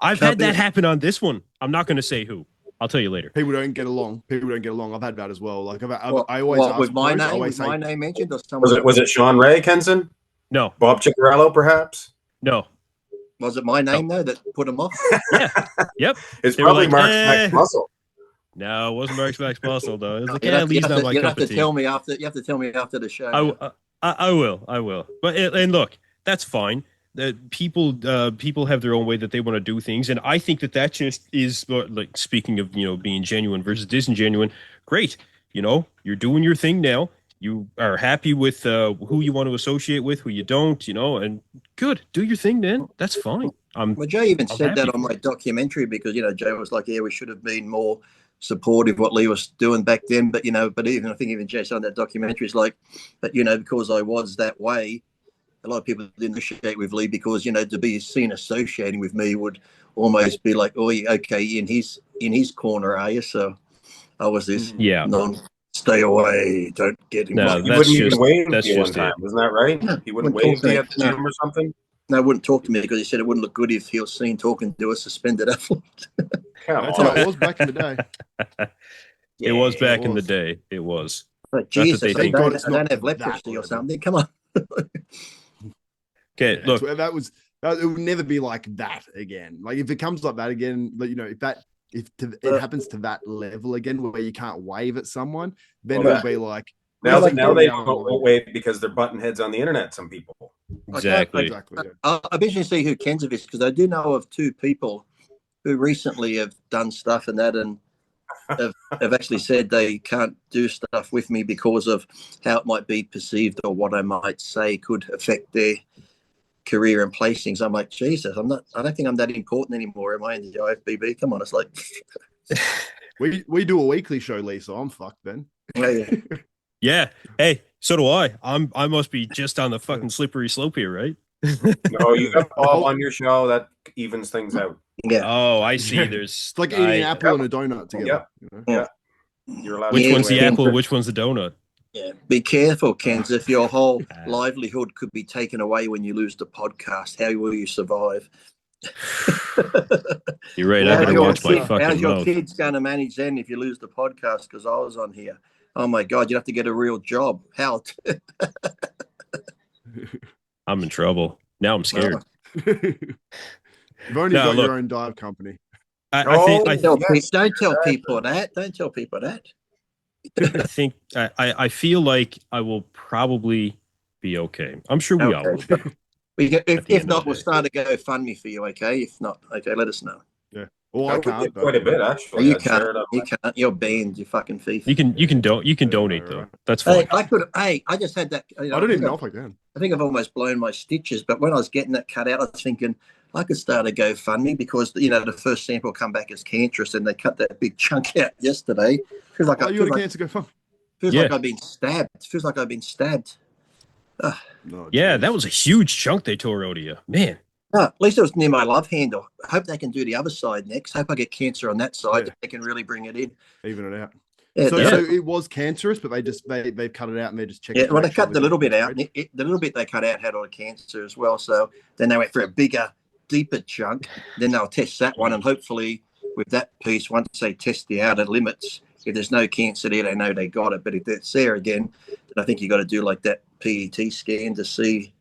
I've had that happen on this one. I'm not going to say who. I'll tell you later. People don't get along. I've had that as well. Like I always what, ask was my pros, name? was My name mentioned or someone? Was it Sean Ray, Kenson? No. Bob Cicherillo, perhaps? No. Was it my name though that put him off? Yeah. Yep. It's probably Marx Max Muscle. No, it wasn't Marx Max Muscle though. It was like, You have to tell me after the show. I will. But and look, that's fine. People have their own way that they want to do things, and I think that just is like, speaking of being genuine versus disingenuine. Great, you're doing your thing now. You are happy with who you want to associate with, who you don't, and good. Do your thing, then. That's fine. Well, Jay even said that on my documentary because Jay was like, yeah, we should have been more supportive of what Lee was doing back then, but but I think even Jay said on that documentary is like, but because I was that way, a lot of people didn't associate with Lee because to be seen associating with me would almost be like, oh, okay, in his corner, are you? So I was this stay away, don't get involved. No, he wouldn't even wave to you one time, isn't that right? He wouldn't wave to you at the gym or something? No, wouldn't talk to me because he said it wouldn't look good if he was seen talking to a suspended athlete. That's how it was back in the day. It was back in the day. It was. But Jesus, I don't have leprosy or something. Come on. Okay, look. It would never be like that again. Like if it comes like that again, if it happens to that level again where you can't wave at someone, then it'll be like now they won't wave because they're button heads on the internet. Some people. Exactly. I'll be interested to see who Ken's of this because I do know of 2 people who recently have done stuff and that and have actually said they can't do stuff with me because of how it might be perceived or what I might say could affect their career and placings. I'm like, Jesus, I don't think I'm that important anymore. Am I in the IFBB? Come on, it's like we do a weekly show, Lee, so I'm fucked then. Yeah. Hey, so do I. I must be just on the fucking slippery slope here, right? No, you got Bob on your show. That evens things out. Yeah. Oh, I see. There's it's like eating an apple and a donut together. Yeah. You're allowed. Which one's the apple? Which one's the donut? Yeah. Be careful, Kens. If your whole livelihood could be taken away when you lose the podcast, how will you survive? You're right. I better watch my fucking How's your mouth. kids going to manage then if you lose the podcast because I was on here? Oh my God, you'd have to get a real job. How? I'm in trouble. Now I'm scared. You've only got your own dive company. Don't tell people that. Don't tell people that. I think I feel like I will probably be okay. I'm sure we all will. If not, we'll start a GoFundMe for you. Okay. If not, okay, let us know. Yeah. Well, I can't. Quite a bit actually. You can't. You can't. You're banned. You fucking thief. You can donate though. That's fine. I just had that. I don't even know if I can. I think I've almost blown my stitches. But when I was getting that cut out, I was thinking I could start a GoFundMe because the first sample come back as cancerous, and they cut that big chunk out yesterday. Feels like you got a cancer GoFundMe. Feels like I've been stabbed. Feels like I've been stabbed. Yeah, that was a huge chunk they tore out of you, man. No, at least it was near my love handle. I hope they can do the other side next. Hope I get cancer on that side. They can really bring it in. Even it out. Yeah, so it was cancerous, but they've cut it out and they just checked. Yeah, well, they cut the little bit out. The little bit they cut out had all the cancer as well. So then they went for a bigger, deeper chunk. Then they'll test that one, and hopefully with that piece, once they test the outer limits, if there's no cancer there, they know they got it. But if it's there again, then I think you got to do like that PET scan to see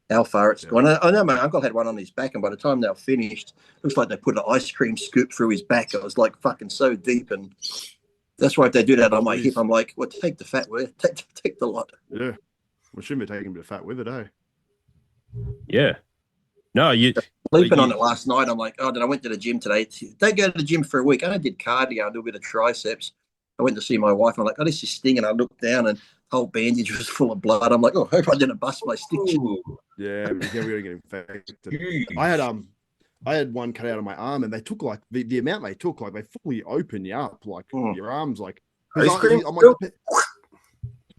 how far it's gone. I know my uncle had one on his back, and by the time they were finished, looks like they put an ice cream scoop through his back. It was like fucking so deep, and that's why if they do that on my hip, I'm like, well, take the fat with it, take the lot. Yeah, we shouldn't be taking a bit of fat with it, eh? Yeah. No, Sleeping on it last night. I'm like, oh, then I went to the gym today. Don't go to the gym for a week. I did cardio, I do a bit of triceps. I went to see my wife. I'm like, oh, this is stinging. I looked down and the whole bandage was full of blood. I'm like, oh, I hope I didn't bust my stitch. Yeah, we're gonna get infected. I had one cut out of my arm, and they took like the amount they took, like they fully open you up, like your arms, like ice cream. I'm like,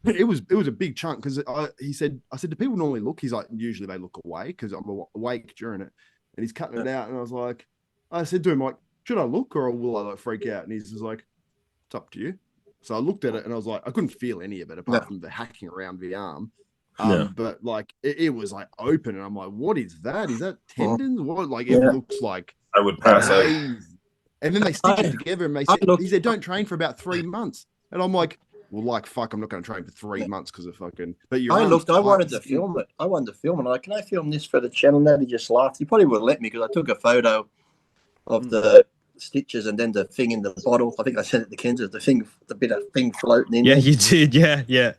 it was a big chunk because I said, do people normally look? He's like, usually they look away because I'm awake during it, and he's cutting it out, and I said to him, like, should I look or will I like freak out? And he's just like, it's up to you. So I looked at it and I was like, I couldn't feel any of it apart from the hacking around the arm. But like it was like open, and I'm like, what is that? Is that tendons? What? Like it looks like I would pass out. And then they stitch it together, and he said, don't train for about 3 months. And I'm like, well, like fuck, I'm not going to train for 3 months because of fucking. But I wanted to film it. I'm like, can I film this for the channel? And he just laughed. He probably would have let me because I took a photo of the stitches and then the thing in the bottle. I think I sent it to Kenza. The bit of thing floating in. Yeah, there. you did. Yeah.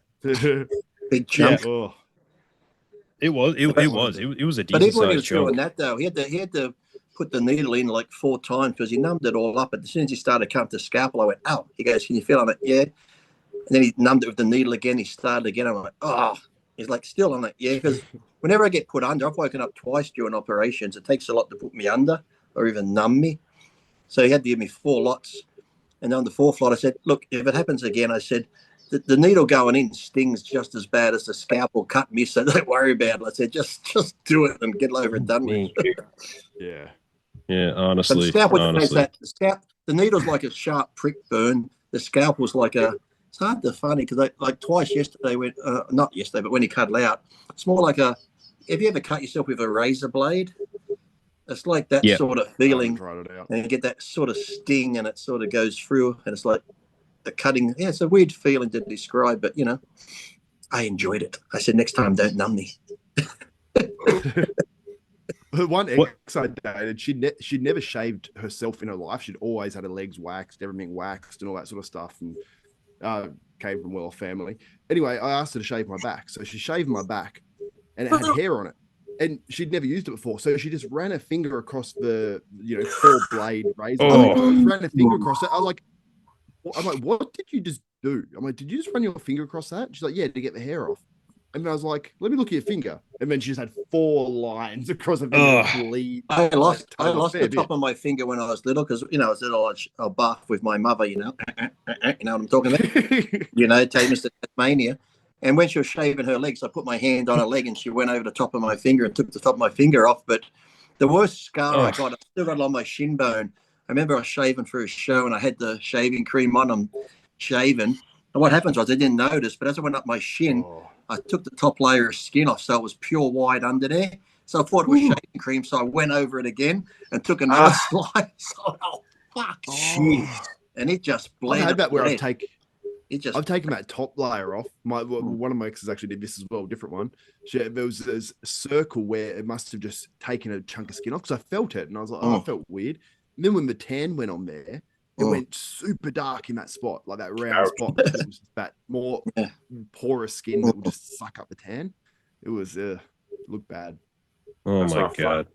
Big chunk. Yeah. Oh. It was a decent. But even when he was chunk. doing that though, he had to put the needle in like 4 times because he numbed it all up. But as soon as he started coming to the scalpel, I went, "Ow!" He goes, "Can you feel on it?" Yeah. And then he numbed it with the needle again. He started again. I'm like, "Oh." He's like, "Still?" I'm like, "Yeah." Because whenever I get put under, I've woken up twice during operations. It takes a lot to put me under or even numb me. So he had to give me 4 lots. And on the 4th lot, I said, "Look, if it happens again," I said, the needle going in stings just as bad as the scalpel cut me, so don't worry about it. I said, just do it and get over and done with. Yeah, honestly. But the scalpel, the needle's like a sharp prick burn. The scalpel's like it's hard to funny because like twice yesterday not yesterday, but when he cut it out, it's more like have you ever cut yourself with a razor blade? It's like that sort of feeling, and you get that sort of sting, and it sort of goes through, and it's like the cutting. Yeah, it's a weird feeling to describe, but I enjoyed it. I said, next time, don't numb me. One ex I dated, she'd never shaved herself in her life. She'd always had her legs waxed, everything waxed, and all that sort of stuff. And came from well-off family. Anyway, I asked her to shave my back, so she shaved my back, and it had hair on it. And she'd never used it before, so she just ran her finger across the 4-blade razor. Ran her finger across it. I'm like, what did you just do? I'm like, did you just run your finger across that? She's like, yeah, to get the hair off. And I was like, let me look at your finger. And then she just had 4 lines across her finger. I lost the top of my finger when I was little because I was little. I'll bath with my mother. You know what I'm talking about. Take Mr. Tasmania. And when she was shaving her legs, I put my hand on her leg and she went over the top of my finger and took the top of my finger off. But the worst scar I got, I still got it on my shin bone. I remember I was shaving for a show and I had the shaving cream on. I'm shaving. And what happens was I didn't notice, but as I went up my shin, I took the top layer of skin off. So it was pure white under there. So I thought it was shaving cream. So I went over it again and took another slice. Oh, fuck. Jeez. And it just bled. I had that where I've taken that top layer off. One of my exes actually did this as well, different one. There was this circle where it must have just taken a chunk of skin off because I felt it and I was like, I felt weird. And then when the tan went on there, it went super dark in that spot, like that round spot. It was just that more porous skin that would just suck up the tan. It was looked bad. Oh my god,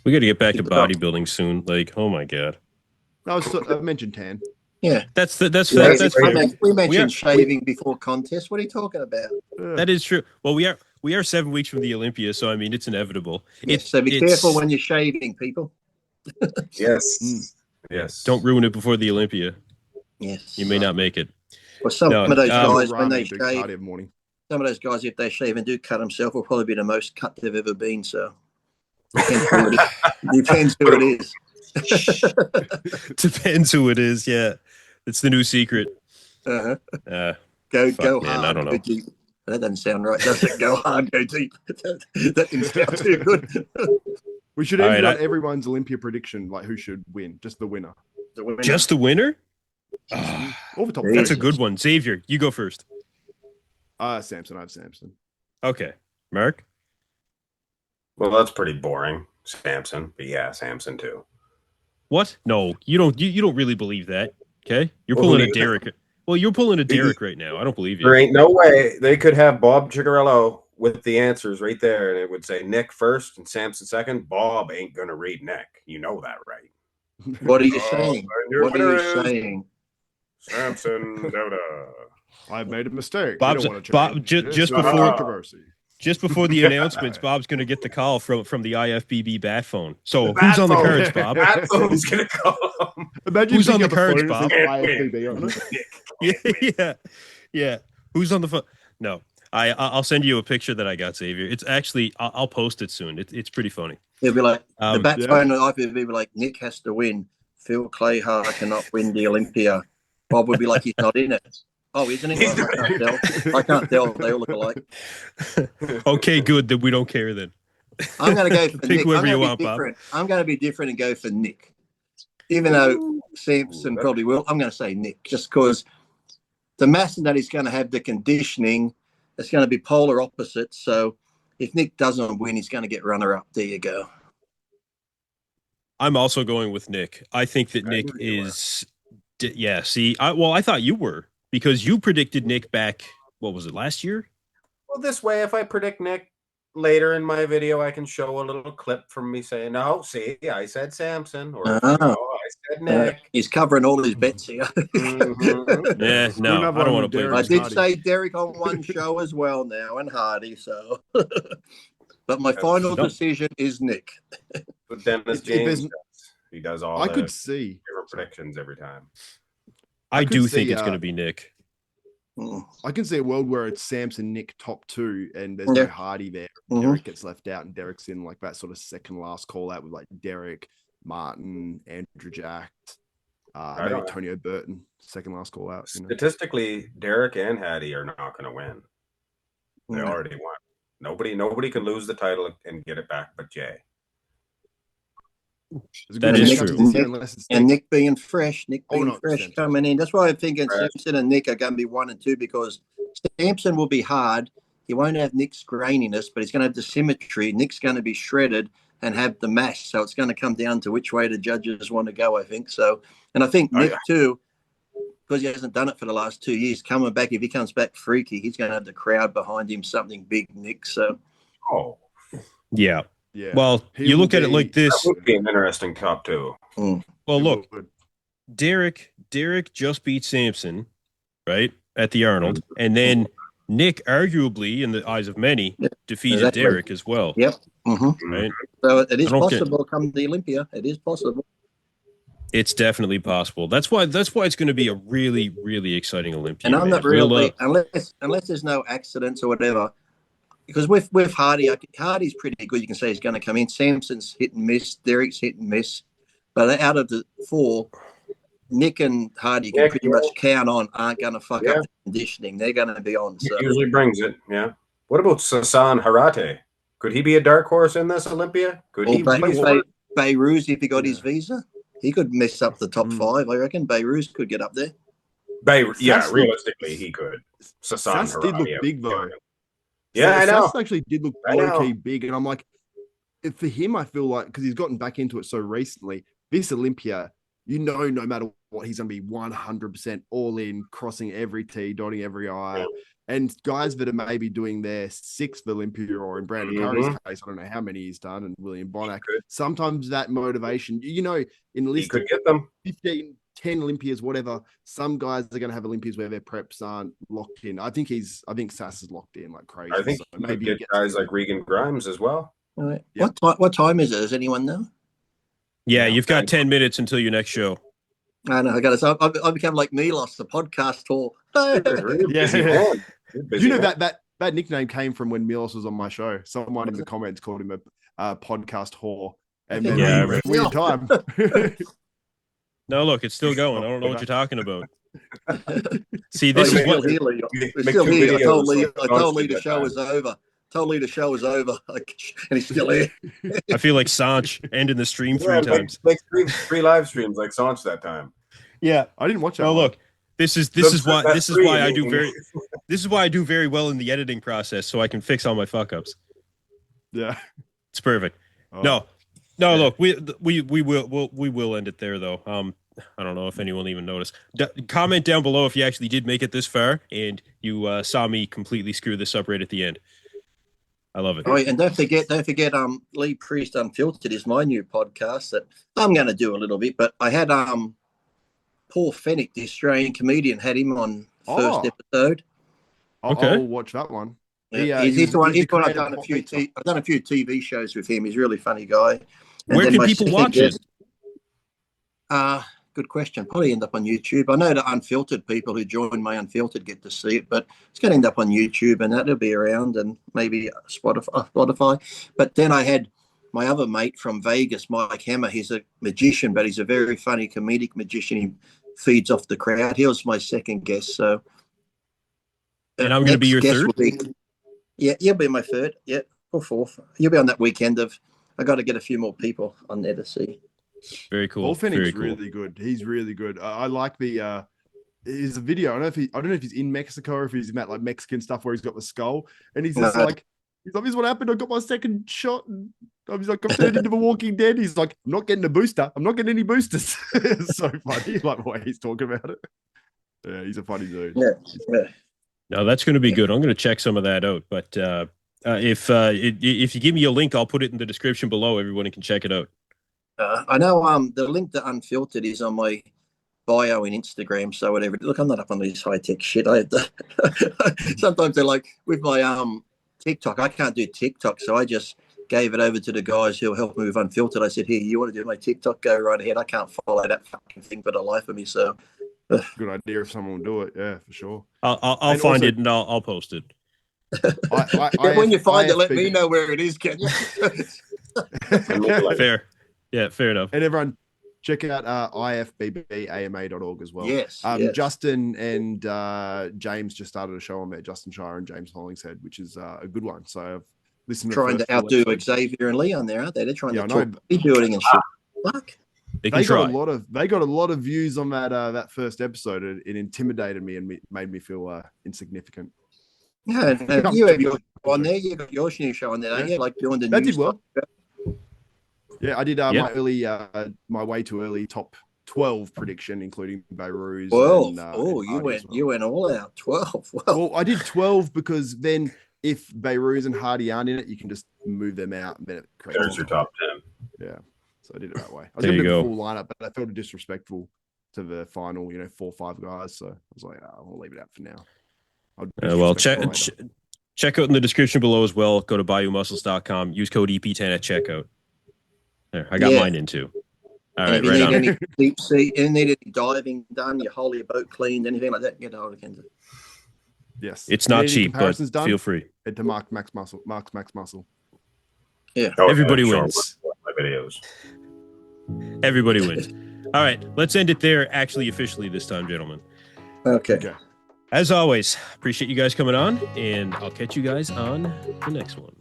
we got to get back to bodybuilding soon. Like, oh my god. I mentioned tan. Yeah, that's we mentioned shaving before contest. What are you talking about? That is true. Well, we are 7 weeks from the Olympia, so I mean it's inevitable. So be careful when you're shaving, people. Yes. Yes. Don't ruin it before the Olympia. Yes. You may not make it. Well, some of those guys, when they shave, some of those guys, if they shave and do cut themselves, will probably be the most cut they've ever been. So depends who it is. Depends who it is. Yeah, it's the new secret. Go man, hard. I don't know. Go deep. That doesn't sound right, does it? Go hard, go deep. That didn't sound too good. We should end up everyone's Olympia prediction, like who should win, just the winner. Just the winner? Over top. That's a good one. Xavier, you go first. Samson. I have Samson. Okay. Mark? Well, that's pretty boring, Samson. But yeah, Samson too. What? No, you don't. You don't really believe that. Okay, you're Well, who pulling do a you Derek. think? Well, you're pulling a Derek right now. I don't believe you. There ain't no way they could have Bob Cicherillo with the answers right there, and it would say Nick first and Samson second. Bob ain't gonna read Nick. You know that, right? What are you saying? And your What are winner you is saying? Samson Doda. I've made a mistake. Bob's I don't want to Bob change. just It's before controversy. just before the announcements. Bob's going to get the call from the IFBB bat phone. So Bat who's on the phone. cards, Bob? That phone's gonna come. Imagine Who's on picking the up cards, phone Bob? and it says IFBB on it. Yeah. Who's on the phone? No, I'll send you a picture that I got, Xavier. It's actually I'll post it soon. It's pretty funny. He'll be like, the bat yeah. phone at IFBB will be like, Nick has to win. Phil Clayhart cannot win the Olympia. Bob would be like, he's not in it. Oh, isn't he? Well, I can't tell. I can't tell. They all look alike. Okay, good. Then we don't care then. I'm going to go for Pick Nick. whoever I'm you going to want, be Bob. different. I'm going to be different and go for Nick. Even though Samson probably will, I'm going to say Nick, just because the mass that he's going to have, the conditioning, it's going to be polar opposites. So if Nick doesn't win, he's going to get runner-up. There you go. I'm also going with Nick. I think that Nick is, yeah. See, I thought you were because you predicted Nick back. What was it, last year? Well, this way, if I predict Nick later in my video, I can show a little clip from me saying, "No, see, I said Samson," or I said Nick. He's covering all his bets here. Mm-hmm. Yeah, no, I don't want to play. I did say Derek on one show as well now, and Hardy. So, but my final decision is Nick. But Dennis James, he does all. I the could see different predictions every time. I do think it's going to be Nick. I can see a world where it's Samson, Nick top two, and there's no Hardy there. Derek gets left out, and Derek's in like that sort of second last call out with like Derek, Martin, Andrew Jack, maybe Antonio Burton, second last call out. You know? Statistically, Derek and Hattie are not going to win. They already won. Nobody can lose the title and get it back but Jay. That is true. And Nick being fresh, coming in. That's why I'm thinking Samson and Nick are going to be 1 and 2 because Samson will be hard. He won't have Nick's graininess, but he's going to have the symmetry. Nick's going to be shredded and have the mass. So it's going to come down to which way the judges want to go, I think. So, and I think Nick too, because he hasn't done it for the last 2 years, coming back, if he comes back freaky, he's going to have the crowd behind him, something big, Nick. So, yeah. Well, you look at it like this. That would be an interesting top two. Well, look, Derek just beat Samson, right, at the Arnold, and then Nick, arguably, in the eyes of many, defeated Derek as well. Yep. Right. So it is possible come the Olympia. It is possible. It's definitely possible. That's why it's going to be a really, really exciting Olympia. And I'm not really unless there's no accidents or whatever. Because with Hardy, Hardy's pretty good. You can say he's going to come in. Samson's hit and miss. Derek's hit and miss. But out of the 4, Nick and Hardy can pretty much count on aren't going to fuck up the conditioning. They're going to be on. So. He usually brings it, yeah. What about Sasan Harate? Could he be a dark horse in this Olympia? Could he? Beirut, if he got his visa, he could mess up the top 5. I reckon Beirut could get up there. Realistically, he could. Sass did look big though. Yeah, I know. Sass actually did look low-key big, and I'm like, for him, I feel like because he's gotten back into it so recently, this Olympia, no matter what, he's going to be 100% all in, crossing every T, dotting every I. And guys that are maybe doing their 6th Olympia, or in Brandon Curry's case, I don't know how many he's done, and William Bonac, sometimes that motivation, in a list could get them 15, 10 Olympias, whatever, some guys are going to have Olympias where their preps aren't locked in. I think Sass is locked in like crazy. I think maybe get guys like Regan Grimes as well. All right. What time is it? Does anyone know? Yeah, you've got 10 minutes until your next show. I know. I got it. I've become like Milos, the podcast tour. That nickname came from when Milos was on my show. Someone in the comments called him a podcast whore. And then weird time. No, look, it's still going. I don't know what you're talking about. See, this is what we're still here. I told Lee the show was over. And he's still here. I feel like Sanch ending the stream 3 times. Like three live streams like Sanch that time. Yeah, I didn't watch that. Oh, look, this is why I do very well in the editing process, so I can fix all my fuck ups. Yeah. It's perfect. Oh, No, yeah. look, we will end it there though. I don't know if anyone even noticed. Comment down below if you actually did make it this far and you saw me completely screw this up right at the end. I love it. Oh, and don't forget, Lee Priest Unfiltered is my new podcast that I'm going to do a little bit. But I had Paul Fennick, the Australian comedian, had him on first episode. Okay. I'll watch that one. He's one. the I've creator done of a few. Hot Pizza. I've done a few TV shows with him. He's a really funny guy. And Where then can my people second watch it? Good question. Probably end up on YouTube. I know the Unfiltered people who join my Unfiltered get to see it, but it's going to end up on YouTube, and that'll be around, and maybe Spotify. But then I had my other mate from Vegas, Mike Hammer. He's a magician, but he's a very funny comedic magician. He feeds off the crowd. He was my second guest. So, and I'm going to be your third. You'll be my third. Yeah, or fourth. You'll be on that weekend of. I got to get a few more people on there to see. Very cool. Paul Fennick's Very cool. really good. He's really good. I like the his video. I don't know if he's in Mexico or if he's in that like Mexican stuff where he's got the skull and he's just like, he's like, this is what happened. I got my second shot and I was like, I'm turned into the Walking Dead. He's like, I'm not getting a booster. I'm not getting any boosters. It's so funny, like the way he's talking about it. Yeah, he's a funny dude. Yeah. No, that's going to be good. I'm going to check some of that out. But if you give me a link, I'll put it in the description below. Everyone can check it out. I know the link to Unfiltered is on my bio in Instagram, so whatever. Look, I'm not up on this high-tech shit. I have to sometimes they're like with my TikTok, I can't do TikTok, so I just gave it over to the guys who helped me with Unfiltered. I said, here, you want to do my TikTok, go right ahead. I can't follow that fucking thing for the life of me, so good idea if someone will do it. Yeah, for sure. I'll find it and I'll post it. When you find it, let me know where it is, can you? Fair. Yeah, fair enough. And everyone, check out IFBBAMA.org as well. Yes, Justin and James just started a show on there, Justin Shire and James Hollingshead, which is a good one. So I've listened to trying to outdo Xavier and Leon there, aren't they? They're trying to talk bodybuilding and shit. Fuck. They got a lot of views on that first episode. It intimidated me and made me feel insignificant. Yeah, and you have your on there. You got your new show on there, don't you? Like doing the that new did well. stuff. Yeah, I did my early, my way to early top 12 prediction, including Beirut. 12. And you went all out. 12. Well, I did 12 because then if Beirut and Hardy aren't in it, you can just move them out and then it creates There's your top 10. Yeah, so I did it that way. I was going to do the full lineup, but I felt disrespectful to the final, 4 or 5 guys. So I was like, I'll leave it out for now. Well, check out in the description below as well. Go to BayouMuscles.com. Use code EP10 at checkout. There, I got mine in too. All right, if you need any deep sea, you need any diving done, you hold your boat cleaned, anything like that, get over to. Yes, it's not cheap, but feel free. Head to Marx Max Muscle. Yeah, everybody wins. My videos. Everybody wins. All right, let's end it there. Actually, officially this time, gentlemen. Okay. As always, appreciate you guys coming on, and I'll catch you guys on the next one.